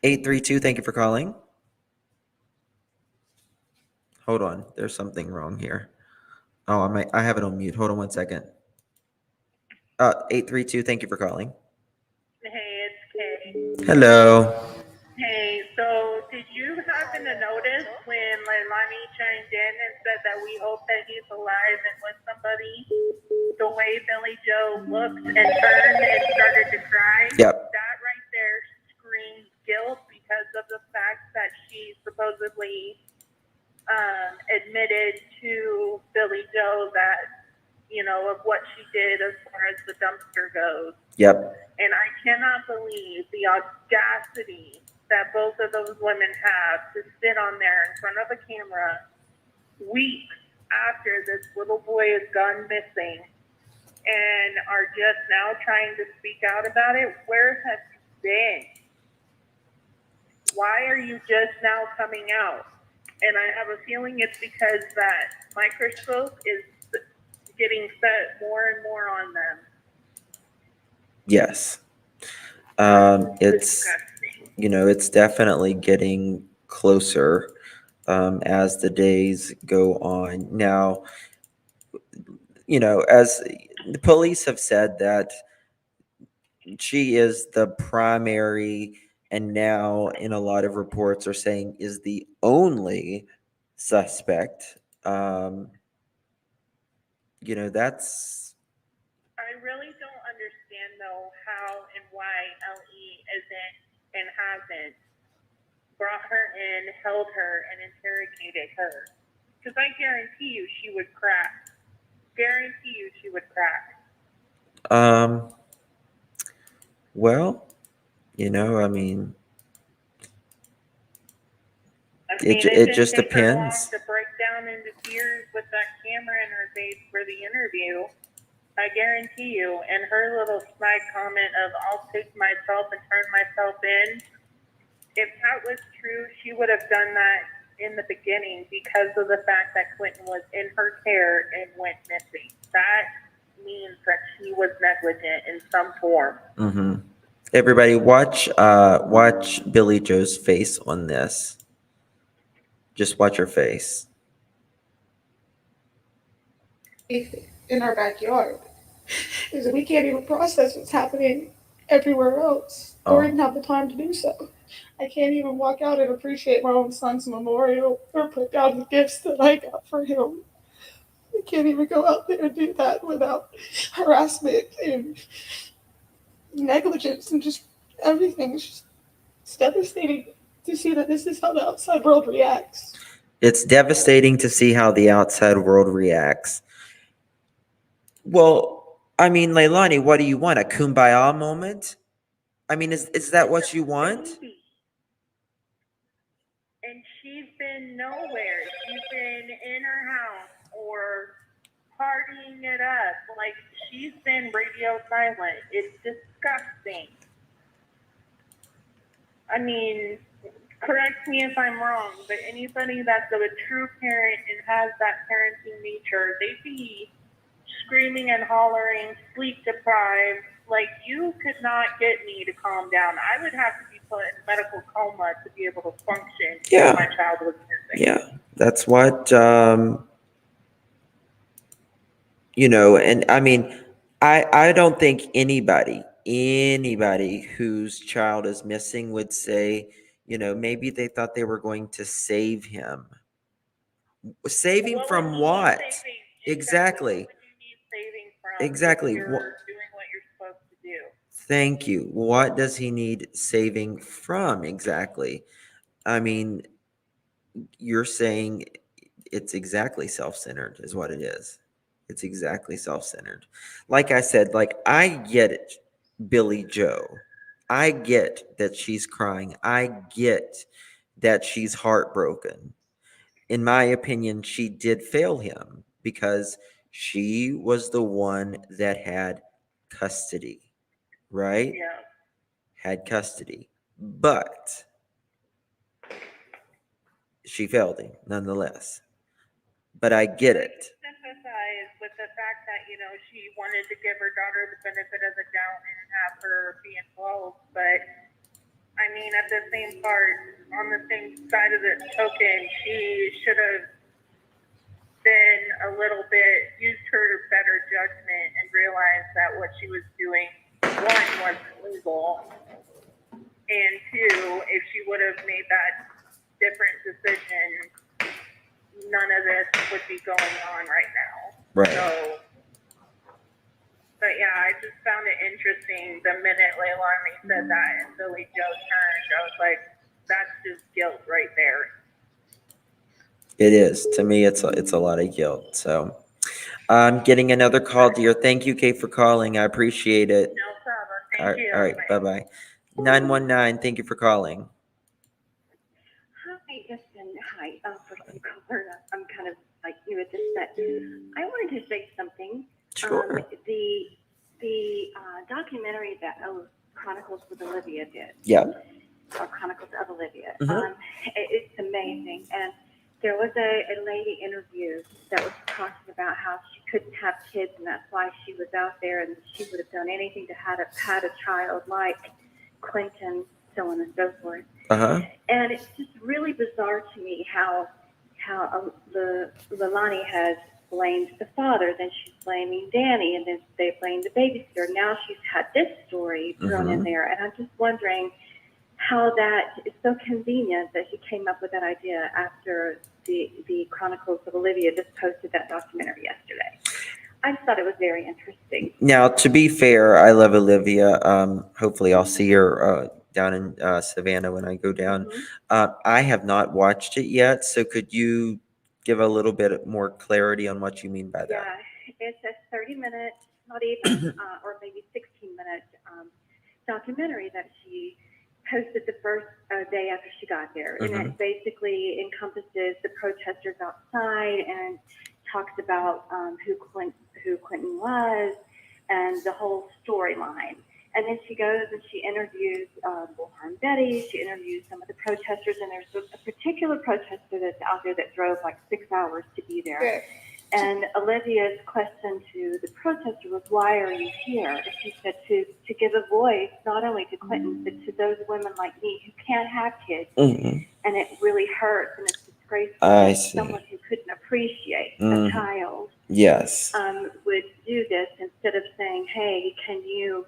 832, thank you for calling. Hold on, there's something wrong here. Oh, I have it on mute. Hold on 1 second. 832, thank you for calling. Hey, it's Kay. Hello. Hey, so did you happen to notice when Leilani chimed in and said that we hope that he's alive and with somebody, the way Billy Joe looked and turned and started to cry? Yep. That right there screams guilt because of the fact that she supposedly admitted to Billy Joe that, of what she did as far as the dumpster goes. Yep. And I cannot believe the audacity that both of those women have to sit on there in front of a camera weeks after this little boy has gone missing and are just now trying to speak out about it. Where have you been? Why are you just now coming out? And I have a feeling it's because that microscope is getting set more and more on them. Yes. It's, it's definitely getting closer as the days go on. Now, as the police have said that she is the primary, and now in a lot of reports are saying is the only suspect. That's. I really don't understand though how and why LE isn't and hasn't brought her in, held her, and interrogated her. Because I guarantee you she would crack. Guarantee you she would crack. Well, I mean, it just depends. To break down into tears with that camera in her face for the interview, I guarantee you. And her little snide comment of "I'll take myself and turn myself in." If that was true, she would have done that in the beginning because of the fact that Quentin was in her care and went missing. That means that she was negligent in some form. Mm-hmm. Everybody, watch Billy Joe's face on this. Just watch her face. In our backyard, is that we can't even process what's happening everywhere else, or even have the time to do so. I can't even walk out and appreciate my own son's memorial or put down the gifts that I got for him. I can't even go out there and do that without harassment and negligence and just everything. It's devastating to see that this is how the outside world reacts. It's devastating to see how the outside world reacts. Well, I mean, Leilani, what do you want? A kumbaya moment? I mean, is that what you want? And she's been nowhere. She's been in her house or partying it up. Like, she's been radio silent. It's disgusting. I mean, correct me if I'm wrong, but anybody that's a true parent and has that parenting nature, they be screaming and hollering, sleep deprived. Like, you could not get me to calm down. I would have to be put in medical coma to be able to function if my child was missing. Yeah, that's what, and I mean, I don't think anybody whose child is missing would say, maybe they thought they were going to save him. Save him from what? Exactly. Exactly. You're doing what you're supposed to do. Thank you. What does he need saving from exactly? I mean, you're saying it's exactly self-centered is what it is. It's exactly self-centered. Like I said, I get it, Billy Joe. I get that she's crying. I get that she's heartbroken. In my opinion, she did fail him because she was the one that had custody, right? Yeah. Had custody. But she failed him nonetheless. But I get it. I sympathize with the fact that, she wanted to give her daughter the benefit of the doubt and have her be involved. But, I mean, at the same part, on the same side of the token, she should have been a little bit, used her better judgment and realized that what she was doing, one, wasn't legal. And two, if she would have made that different decision, none of this would be going on right now. Right. So, but yeah, I just found it interesting. The minute Leilani said that and Billy Joe turned, I was like, that's just guilt right there. It is. To me, it's a lot of guilt. So I'm getting another call, dear. Thank you, Kate, for calling. I appreciate it. No problem. Thank you. All right. Bye-bye. 919, thank you for calling. Hi, listen. Hi. First time caller. I'm kind of like you at this, but I wanted to say something. Sure. The documentary that Chronicles with Olivia did. Yeah. Or Chronicles of Olivia. Mhm. It's amazing. And there was a lady interviewed that was talking about how she couldn't have kids, and that's why she was out there, and she would have done anything to have a child like Quentin, so on and so forth. And it's just really bizarre to me how Leilani has blamed the father, then she's blaming Danny, and then they blamed the babysitter. Now she's had this story thrown in there, and I'm just wondering how that is so convenient that he came up with that idea after the Chronicles of Olivia just posted that documentary yesterday. I just thought it was very interesting. Now, to be fair, I love Olivia. Hopefully I'll see her down in Savannah when I go down. I have not watched it yet, so could you give a little bit more clarity on what you mean by that? Yeah, it's a 30-minute, not even, or maybe 16-minute documentary that she posted the first day after she got there. And it basically encompasses the protesters outside and talks about who Quentin was and the whole storyline. And then she goes and she interviews Bullhorn Betty. She interviews some of the protesters, and there's a particular protester that's out there that drove like 6 hours to be there. And Olivia's question to the protester was, "Why are you here?" And she said, "To give a voice not only to Quentin, but to those women like me who can't have kids." And it really hurts, and it's disgraceful that someone who couldn't appreciate a child would do this instead of saying, "Hey, can you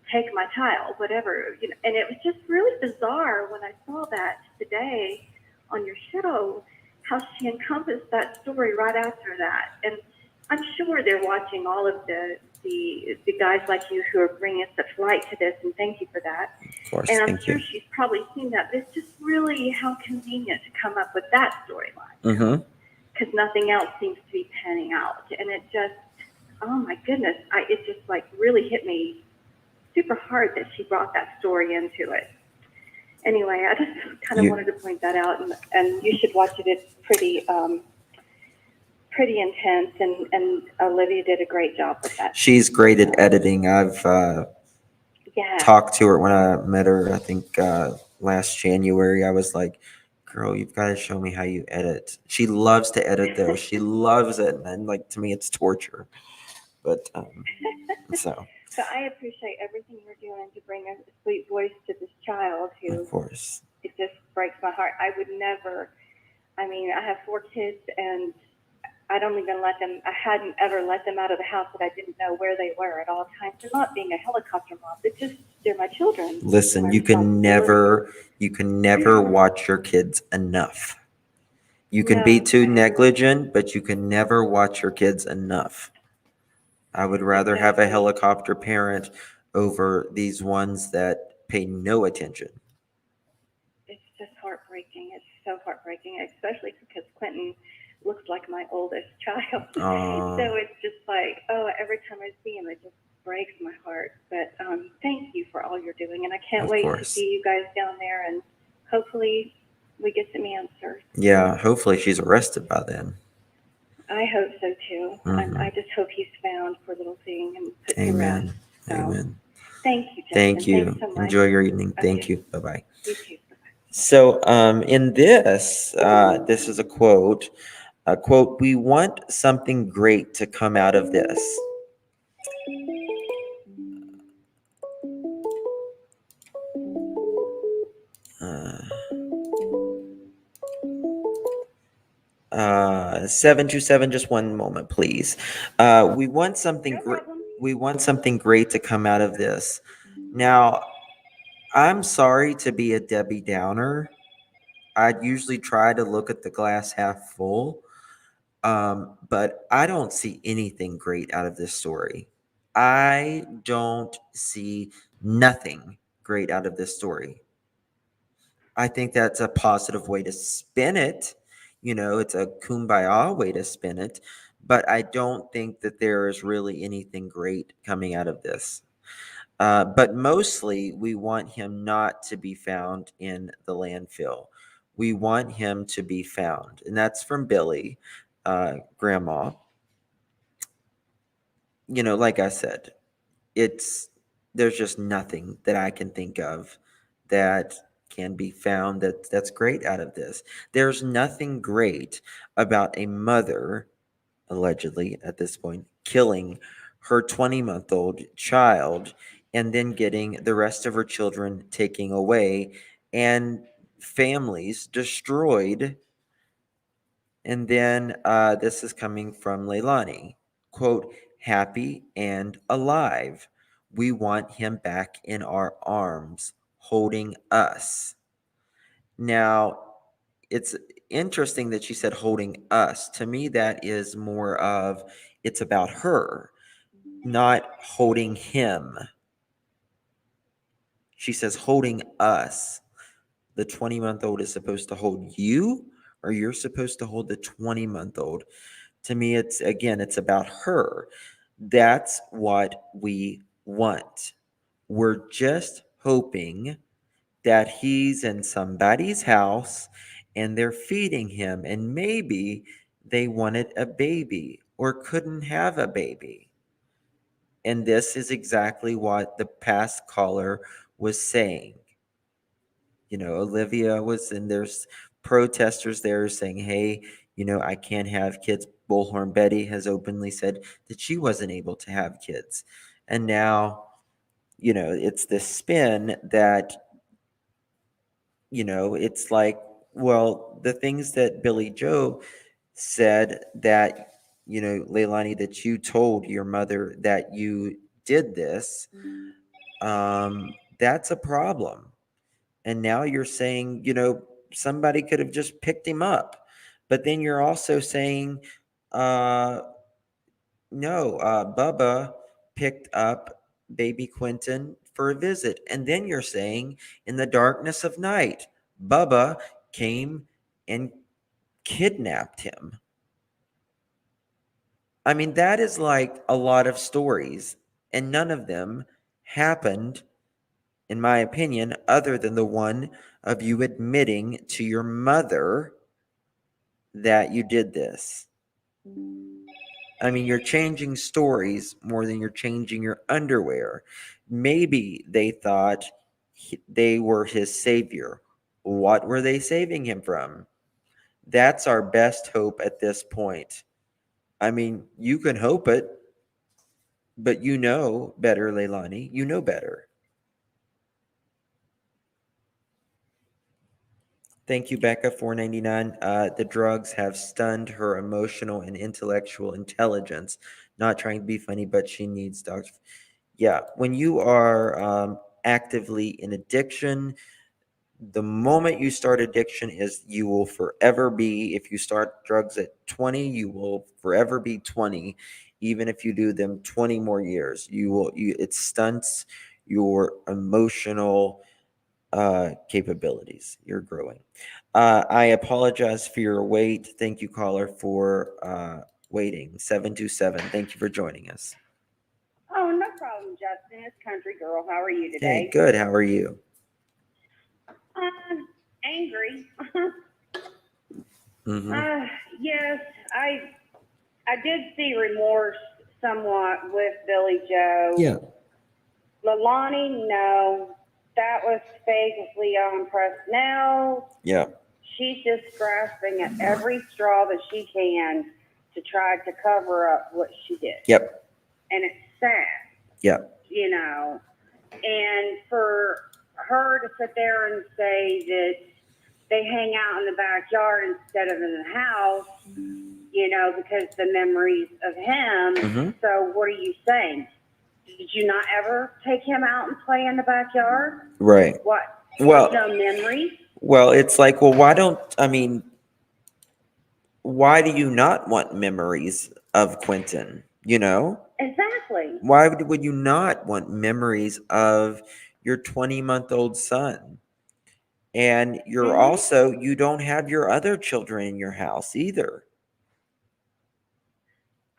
take my child," whatever. And it was just really bizarre when I saw that today on your show, how she encompassed that story right after that. And I'm sure they're watching all of the guys like you who are bringing such light to this, and thank you for that. Of course, and I'm sure she's probably seen that. But it's just really how convenient to come up with that storyline, because nothing else seems to be panning out. And it just, oh my goodness, it just like really hit me super hard that she brought that story into it. Anyway, I just kind of wanted to point that out, and you should watch it. It's pretty intense, and Olivia did a great job with that. She's great at editing. I've talked to her when I met her, I think last January. I was like, "Girl, you've got to show me how you edit." She loves to edit, though. She loves it, and like to me, it's torture. But so. So I appreciate everything you're doing to bring a sweet voice to this child who, of course, it just breaks my heart. I would never, I have 4 kids, and I don't even I hadn't ever let them out of the house that I didn't know where they were at all times. They're not being a helicopter mom, they're my children. Listen, you can never watch your kids enough. You can be too negligent, but you can never watch your kids enough. I would rather have a helicopter parent over these ones that pay no attention. It's just heartbreaking. It's so heartbreaking, especially because Quentin looks like my oldest child. So it's just like, every time I see him, it just breaks my heart. But thank you for all you're doing, and I can't wait to see you guys down there, and hopefully we get some answers. Yeah, hopefully she's arrested by then. I hope so too. I just hope he's found, poor little thing, and put to rest. So, Amen. Thank you, Justin. Thank you. Thanks so much. Enjoy your evening. Thank you. Bye-bye. You too. Bye-bye. So in this is a quote. "We want something great to come out of this." Uh, 727, just one moment, please. We want something great. We want something great to come out of this. Now, I'm sorry to be a Debbie Downer. I'd usually try to look at the glass half full, but I don't see anything great out of this story. I don't see nothing great out of this story. I think that's a positive way to spin it. It's a kumbaya way to spin it, but I don't think that there is really anything great coming out of this. But mostly, we want him not to be found in the landfill. We want him to be found. And that's from Billy, Grandma. Like I said, there's just nothing that I can think of that can be found that's great out of this. There's nothing great about a mother allegedly at this point, killing her 20-month-old child and then getting the rest of her children taken away and families destroyed. And then this is coming from Leilani. Quote, happy and alive. We want him back in our arms, holding us. Now, it's interesting that she said holding us. To me, that is more of it's about her, not holding him. She says holding us. The 20-month-old is supposed to hold you, or you're supposed to hold the 20-month-old. To me, it's about her. That's what we want. We're just hoping that he's in somebody's house and they're feeding him, and maybe they wanted a baby or couldn't have a baby. And this is exactly what the past caller was saying. Olivia was, and there's protesters there saying, hey, I can't have kids. Bullhorn Betty has openly said that she wasn't able to have kids. And now, it's this spin that, it's like, well, the things that Billy Joe said that, Leilani, that you told your mother that you did this, that's a problem. And now you're saying, somebody could have just picked him up. But then you're also saying, no, Bubba picked up baby Quentin for a visit. And then you're saying, in the darkness of night, Bubba came and kidnapped him. I mean, that is like a lot of stories, and none of them happened, in my opinion, other than the one of you admitting to your mother that you did this. I mean, you're changing stories more than you're changing your underwear. Maybe they thought they were his savior. What were they saving him from? That's our best hope at this point. I mean, you can hope it, but you know better, Leilani. You know better. Thank you, Becca, $4.99. The drugs have stunned her emotional and intellectual intelligence. Not trying to be funny, but she needs doctors. Yeah, when you are actively in addiction, the moment you start addiction is you will forever be, if you start drugs at 20, you will forever be 20. Even if you do them 20 more years, it stunts your emotional capabilities. You're growing. I apologize for your wait. Thank you, caller, for waiting. 727. Thank you for joining us. Oh, no problem, Justin. It's Country Girl. How are you today? Hey, good. How are you? Angry. Mm-hmm. Yes, I did see remorse somewhat with Billy Joe. Yeah. Leilani, no. That was fake as Leon Press. Now, Yeah. she's just grasping at every straw that she can to try to cover up what she did. Yep. And it's sad. Yep. And for her to sit there and say that they hang out in the backyard instead of in the house, because the memories of him. Mm-hmm. So what are you saying? Did you not ever take him out and play in the backyard? Right. What? Well, no memories? Well, it's like, well, why do you not want memories of Quentin? Exactly. Why would you not want memories of your 20-month-old son? And you're also, you don't have your other children in your house either.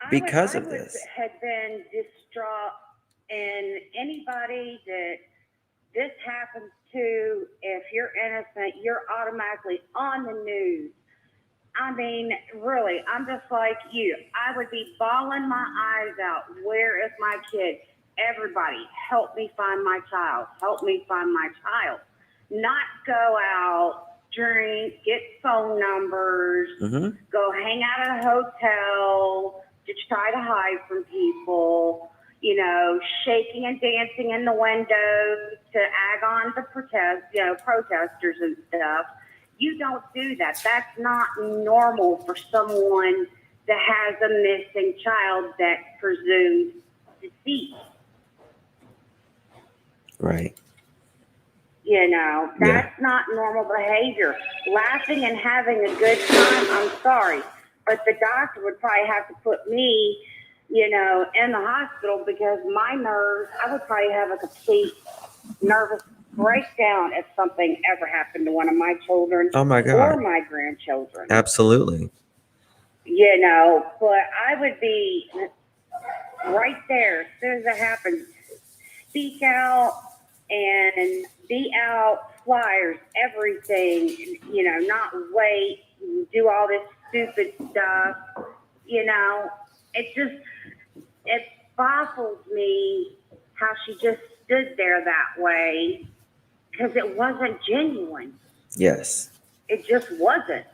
Because of this. I had been distraught, and anybody that this happens to, if you're innocent, you're automatically on the news. I mean, really, I'm just like you. I would be bawling my eyes out. Where is my kid? Everybody, help me find my child. Help me find my child. Not go out drink, get phone numbers, Mm-hmm. go hang out at a hotel to try to hide from people, you know, shaking and dancing in the windows to ag on the protesters and stuff. You don't do that. That's not normal for someone that has a missing child that's presumed deceased. Right. You know, that's not normal behavior. Laughing and having a good time, I'm sorry, but the doctor would probably have to put me, you know, in the hospital because my nerves, I would probably have a complete nervous breakdown if something ever happened to one of my children Oh my or God. my grandchildren. Absolutely. You know, but I would be right there as soon as it happens. Speak out and be out, flyers, everything, you know, not wait, do all this stupid stuff, you know. It baffles me how she just stood there that way because it wasn't genuine. Yes. It just wasn't.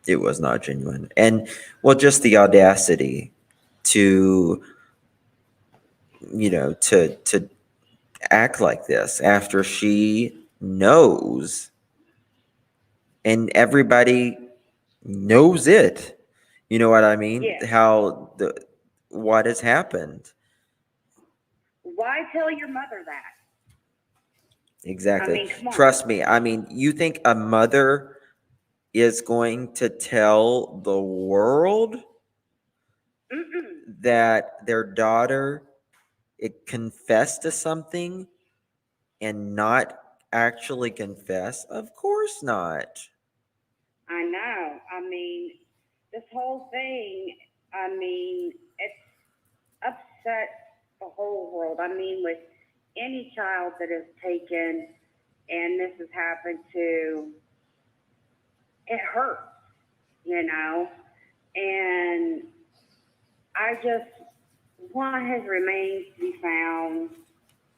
It was not genuine. And well, just the audacity to, you know, to act like this after she knows and everybody knows it. You know what I mean? Yeah. How what has happened. Why tell your mother that? Exactly. I mean, come on. Trust me. I mean, you think a mother is going to tell the world that their daughter confessed to something and not actually confess? Of course not. I know. I mean, this whole thing, I mean, it's upset the whole world. I mean, with any child that is taken and this has happened to, it hurts, you know? And I just want his remains to be found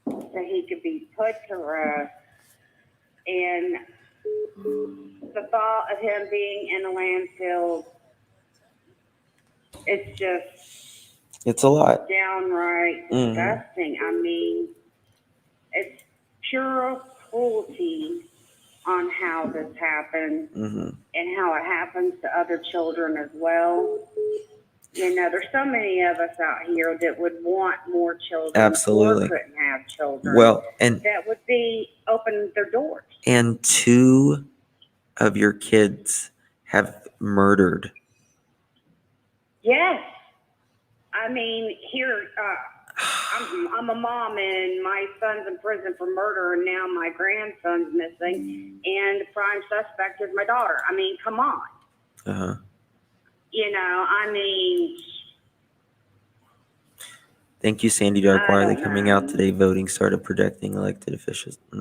so he could be put to rest. And the thought of him being in a landfill, it's a lot. Downright disgusting. I mean, it's pure cruelty on how this happened and how it happens to other children as well. You know, there's so many of us out here that would want more children Absolutely. or couldn't have children. Well, and that would be open their doors. And 2 of your kids have murdered. Yes. I mean, here, I'm a mom and my son's in prison for murder and now my grandson's missing and the prime suspect is my daughter. I mean, come on. Uh-huh. You know, I mean... Thank you, Sandy Dark Wiley, coming out today. Voting started protecting elected officials. I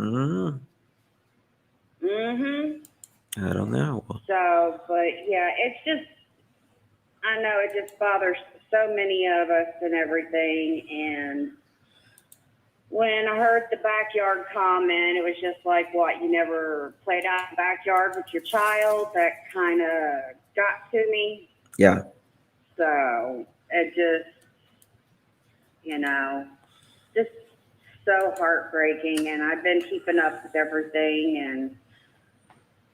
don't know. So, but yeah, it's just, I know it just bothers so many of us and everything. And when I heard the backyard comment, it was just like, what, you never played out in the backyard with your child? That kind of got to me. Yeah. So it just, you know, just so heartbreaking. And I've been keeping up with everything and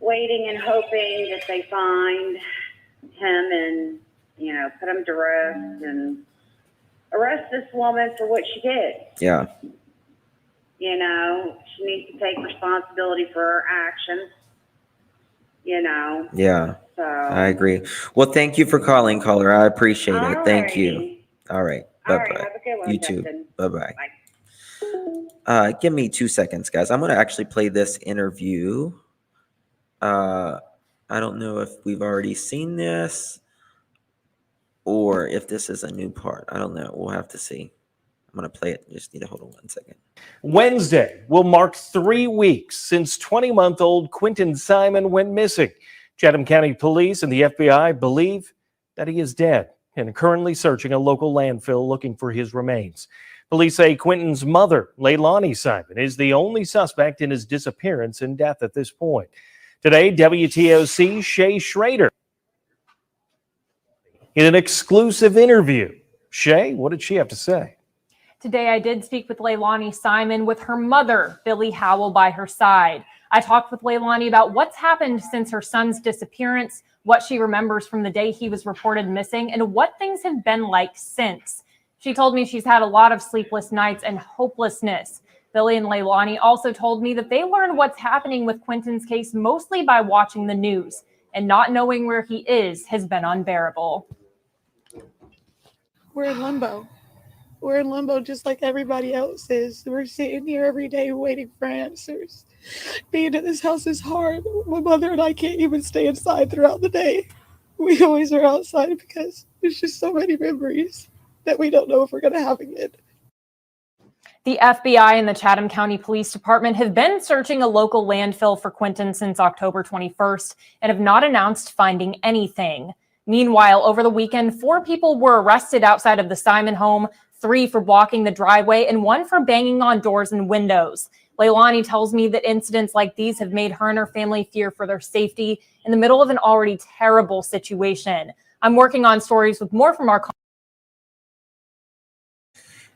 waiting and hoping that they find him and, you know, put him to rest and arrest this woman for what she did. Yeah. You know, she needs to take responsibility for her actions, you know. Yeah. So I agree. Well, thank you for calling, caller. I appreciate it. Thank you. All right. All Bye-bye. right, have a good one, You too. Justin. Bye-bye. Bye. Give me 2 seconds, guys. I'm going to actually play this interview. I don't know if we've already seen this or if this is a new part. I don't know. We'll have to see. I'm going to play it. Just need to hold on 1 second. Wednesday will mark 3 weeks since 20-month-old Quinton Simon went missing. Chatham County Police and the FBI believe that he is dead and are currently searching a local landfill looking for his remains. Police say Quinton's mother, Leilani Simon, is the only suspect in his disappearance and death at this point. Today, WTOC Shay Schrader in an exclusive interview. Shay, what did she have to say? Today, I did speak with Leilani Simon with her mother, Billy Howell, by her side. I talked with Leilani about what's happened since her son's disappearance, what she remembers from the day he was reported missing, and what things have been like since. She told me she's had a lot of sleepless nights and hopelessness. Billy and Leilani also told me that they learned what's happening with Quentin's case mostly by watching the news, and not knowing where he is has been unbearable. We're in limbo. We're in limbo just like everybody else is. We're sitting here every day waiting for answers. Being in this house is hard. My mother and I can't even stay inside throughout the day. We always are outside because there's just so many memories that we don't know if we're going to have again. The FBI and the Chatham County Police Department have been searching a local landfill for Quentin since October 21st and have not announced finding anything. Meanwhile, over the weekend, 4 people were arrested outside of the Simon home, 3 for blocking the driveway, and 1 for banging on doors and windows. Leilani tells me that incidents like these have made her and her family fear for their safety in the middle of an already terrible situation. I'm working on stories with more from our...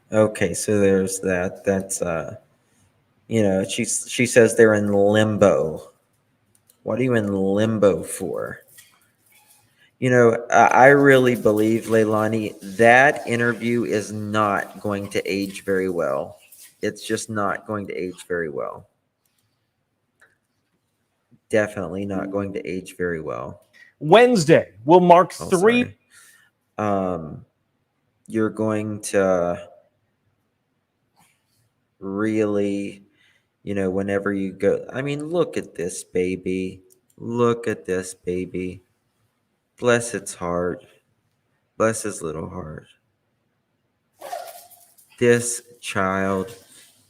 Okay, so there's that. That's she says they're in limbo. What are you in limbo for? I really believe, Leilani, that interview is not going to age very well. It's just not going to age very well. Definitely not going to age very well. Wednesday will mark 3. You're going to really, whenever you go, I mean, look at this baby. Look at this baby. Bless its heart. Bless his little heart. This child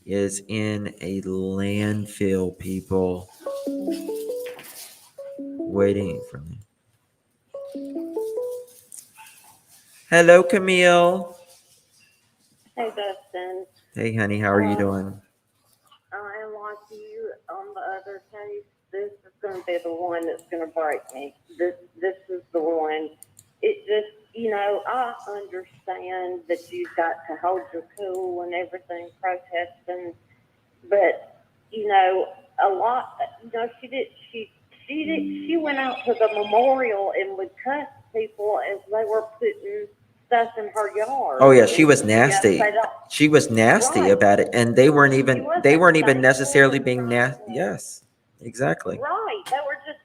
is in a landfill, people. Waiting for me. Hello, Camille. Hey, Dustin. Hey, honey, how are you doing? I am like you on the other case. This is going to be the one that's going to break me. This is the one. It just, I understand that you've got to hold your cool and everything, protesting, but a lot. She went out to the memorial and would cuss people as they were putting stuff in her yard. Oh yeah, she was nasty. She was nasty about it, and they weren't even necessarily being nasty. Yes, exactly. Right. They were just,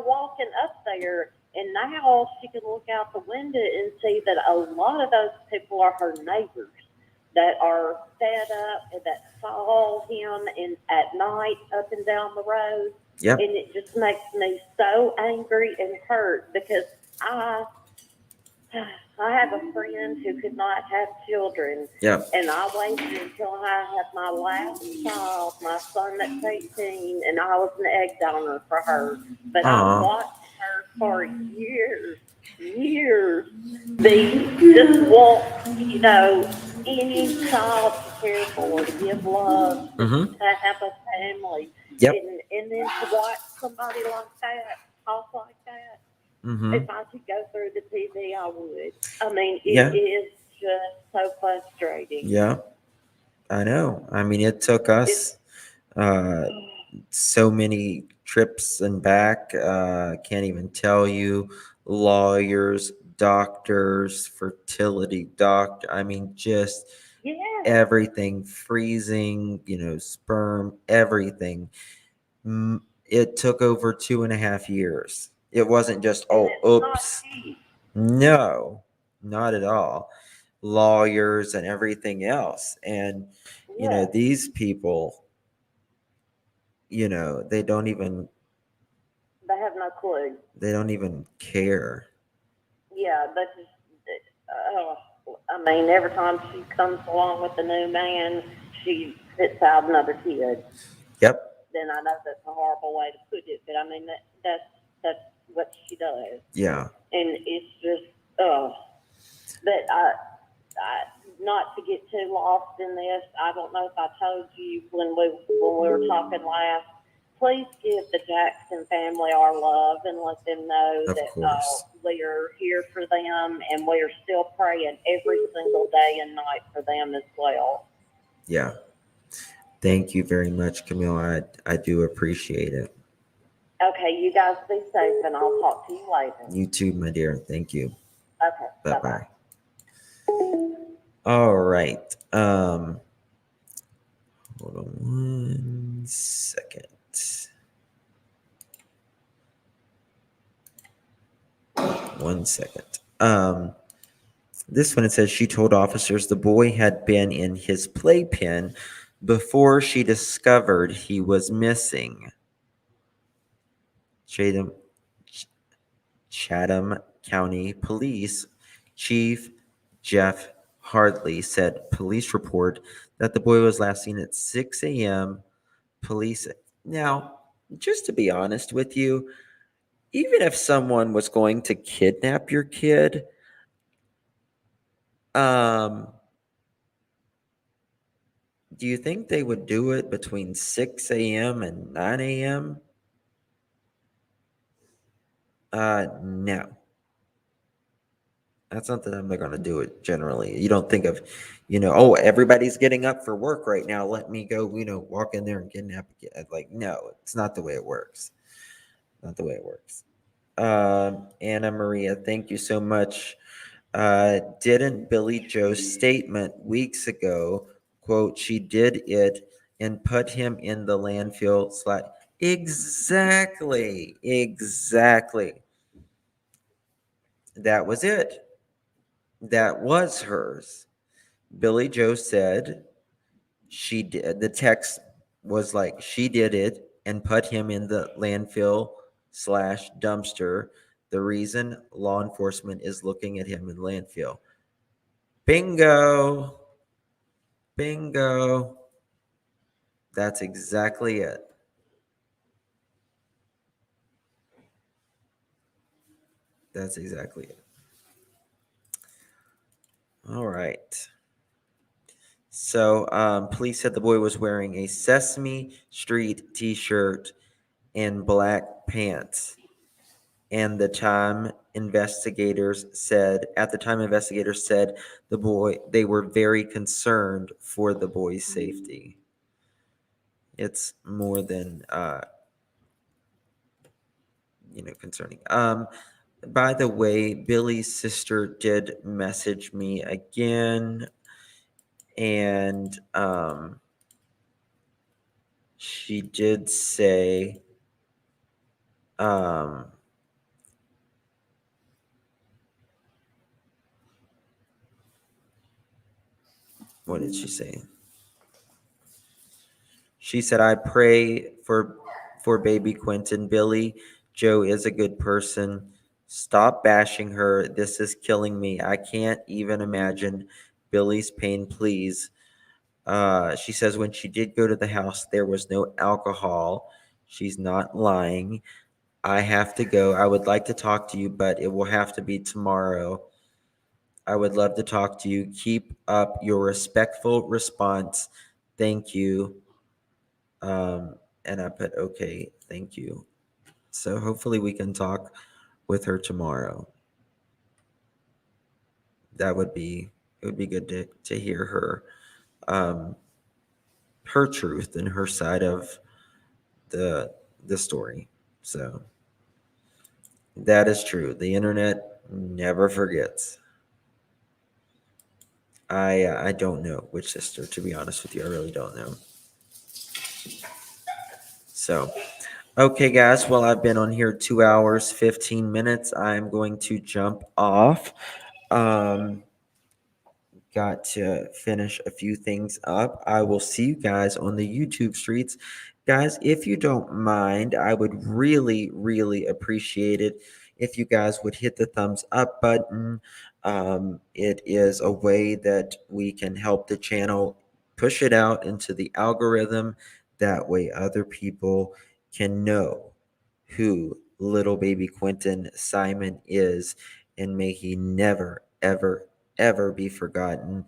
walking up there, and now she can look out the window and see that a lot of those people are her neighbors that are fed up and that saw him at night up and down the road. Yep. And it just makes me so angry and hurt because I have a friend who could not have children. Yep. And I waited until I had my last child, my son that's 18, and I was an egg donor for her. But I watched her for years. They just want, any child to care for, to give love, to have a family. Yep. And then to watch somebody like that, talk like that. If I could go through the TV, I would. I mean, it is just so frustrating. Yeah, I know. I mean, it took us so many trips and back. Can't even tell you. Lawyers, doctors, fertility doctor. I mean, just everything, freezing, sperm, everything. It took over 2.5 years. It wasn't just, oops. No, not at all. Lawyers and everything else. And, these people, they don't even. They have no clue. They don't even care. Yeah, that's just, every time she comes along with a new man, she spits out another kid. Yep. Then I know that's a horrible way to put it, but I mean, that's what she does. Yeah. And it's just, but I not to get too lost in this, I don't know if I told you when we were talking last please give the Jackson family our love and let them know Of that course. we are here for them and we are still praying every single day and night for them as well. Yeah. Thank you very much, Camille. I do appreciate it. Okay, you guys be safe and I'll talk to you later. You too, my dear. Thank you. Okay, Bye-bye. All right. Hold on 1 second. 1 second. This one, it says she told officers the boy had been in his playpen before she discovered he was missing. Chatham County Police Chief Jeff Hardley said police report that the boy was last seen at 6 a.m. Police. Now, just to be honest with you, even if someone was going to kidnap your kid, do you think they would do it between 6 a.m. and 9 a.m.? No. That's not the time they're going to do it generally. You don't think of, oh, everybody's getting up for work right now. Let me go, walk in there and kidnap a kid. Like, no, it's not the way it works. Not the way it works. Anna Maria, thank you so much. Didn't Billy Joe's statement weeks ago, quote, she did it and put him in the landfill slot? Exactly. That was it. That was hers. Billy Joe said she did. The text was like, she did it and put him in the landfill / dumpster. The reason law enforcement is looking at him in landfill. Bingo. That's exactly it. That's exactly it. All right. So, police said the boy was wearing a Sesame Street t-shirt and black pants. And at the time, investigators said they were very concerned for the boy's safety. It's more than concerning. By the way, Billy's sister did message me again, and she did say what did she say? She said, I pray for baby Quentin. Billy Joe is a good person. Stop bashing her. This is killing me. I can't even imagine Billy's pain, please. She says when she did go to the house, there was no alcohol. She's not lying. I have to go. I would like to talk to you, but it will have to be tomorrow. I would love to talk to you. Keep up your respectful response. Thank you. And I put, okay, thank you. So hopefully we can talk with her tomorrow. It would be good to hear her, her truth and her side of the story. So that is true. The internet never forgets. I don't know which sister, to be honest with you. I really don't know. So, okay, guys. Well, I've been on here 2 hours, 15 minutes. I'm going to jump off. Got to finish a few things up. I will see you guys on the YouTube streets. Guys, if you don't mind, I would really, really appreciate it if you guys would hit the thumbs up button. It is a way that we can help the channel push it out into the algorithm. That way other people can know who little baby Quentin Simon is, and may he never, ever be forgotten.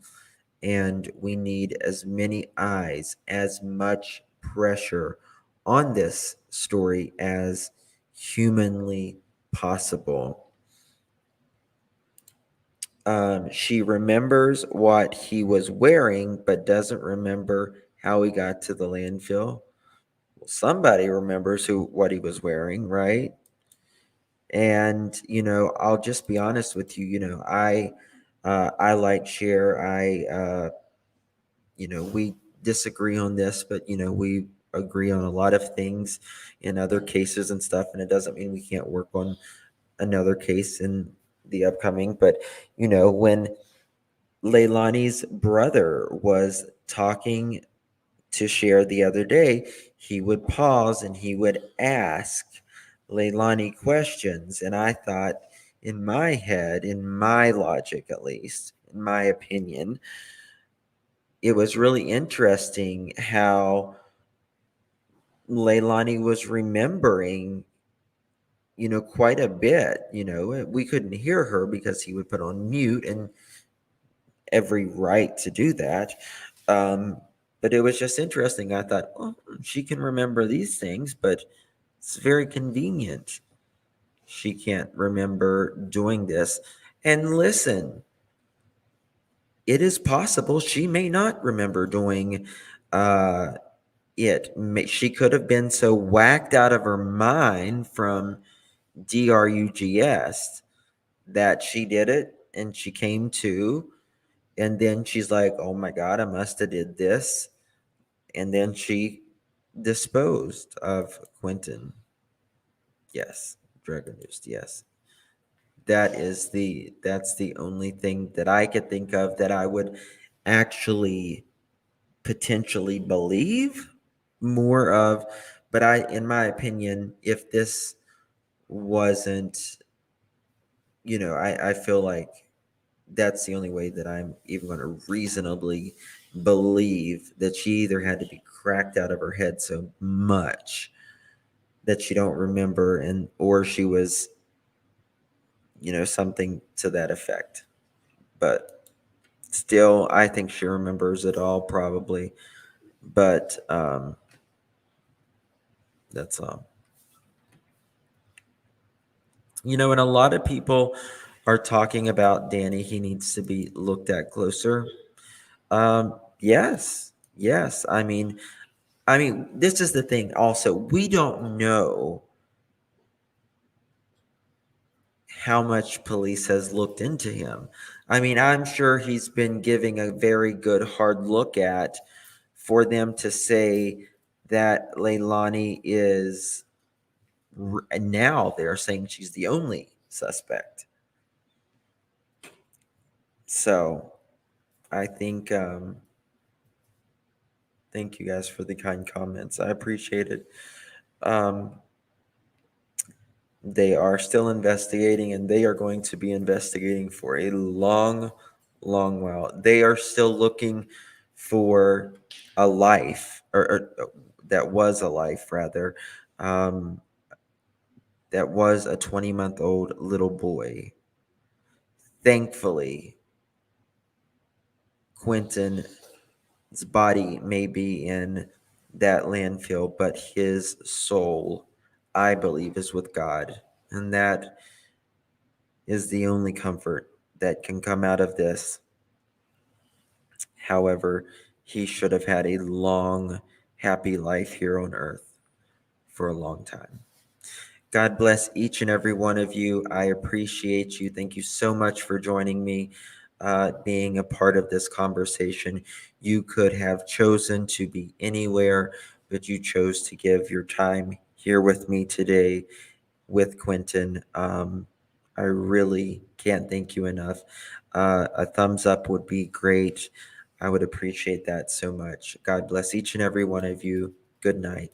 And we need as many eyes, as much pressure on this story as humanly possible. She remembers what he was wearing, but doesn't remember how he got to the landfill. Well, somebody remembers what he was wearing, right? And I'll just be honest with you. I like Cher. We disagree on this, but we agree on a lot of things in other cases and stuff, and it doesn't mean we can't work on another case in the upcoming. But when Leilani's brother was talking to Cher the other day, he would pause and he would ask Leilani questions. And I thought, in my head, in my logic at least, in my opinion, it was really interesting how Leilani was remembering, quite a bit. We couldn't hear her because he would put on mute, and every right to do that. But it was just interesting. I thought, well, she can remember these things, but it's very convenient. She can't remember doing this. And listen, it is possible she may not remember doing it. She could have been so whacked out of her mind from DRUGS that she did it and she came to, and then she's like, oh my God, I must have did this. And then she disposed of Quentin. Yes, drug induced. Yes. That's the only thing that I could think of that I would actually potentially believe more of. But in my opinion, if this wasn't, I feel like that's the only way that I'm even going to reasonably believe that she either had to be cracked out of her head so much that she don't remember, or she was, something to that effect. But still, I think she remembers it all probably. But that's all. And a lot of people are talking about Danny. He needs to be looked at closer. Yes. I mean, this is the thing also. We don't know how much police has looked into him. I mean, I'm sure he's been giving a very good hard look at for them to say that Leilani is, and now they're saying she's the only suspect. So I think, thank you guys for the kind comments. I appreciate it. They are still investigating, and they are going to be investigating for a long, long while. They are still looking for a life, or that was a life, rather. That was a 20-month-old little boy. Thankfully, Quentin's body may be in that landfill, but his soul, I believe, is with God. And that is the only comfort that can come out of this. However, he should have had a long, happy life here on earth for a long time. God bless each and every one of you. I appreciate you. Thank you so much for joining me, being a part of this conversation. You could have chosen to be anywhere, but you chose to give your time here with me today with Quentin. I really can't thank you enough. A thumbs up would be great. I would appreciate that so much. God bless each and every one of you. Good night.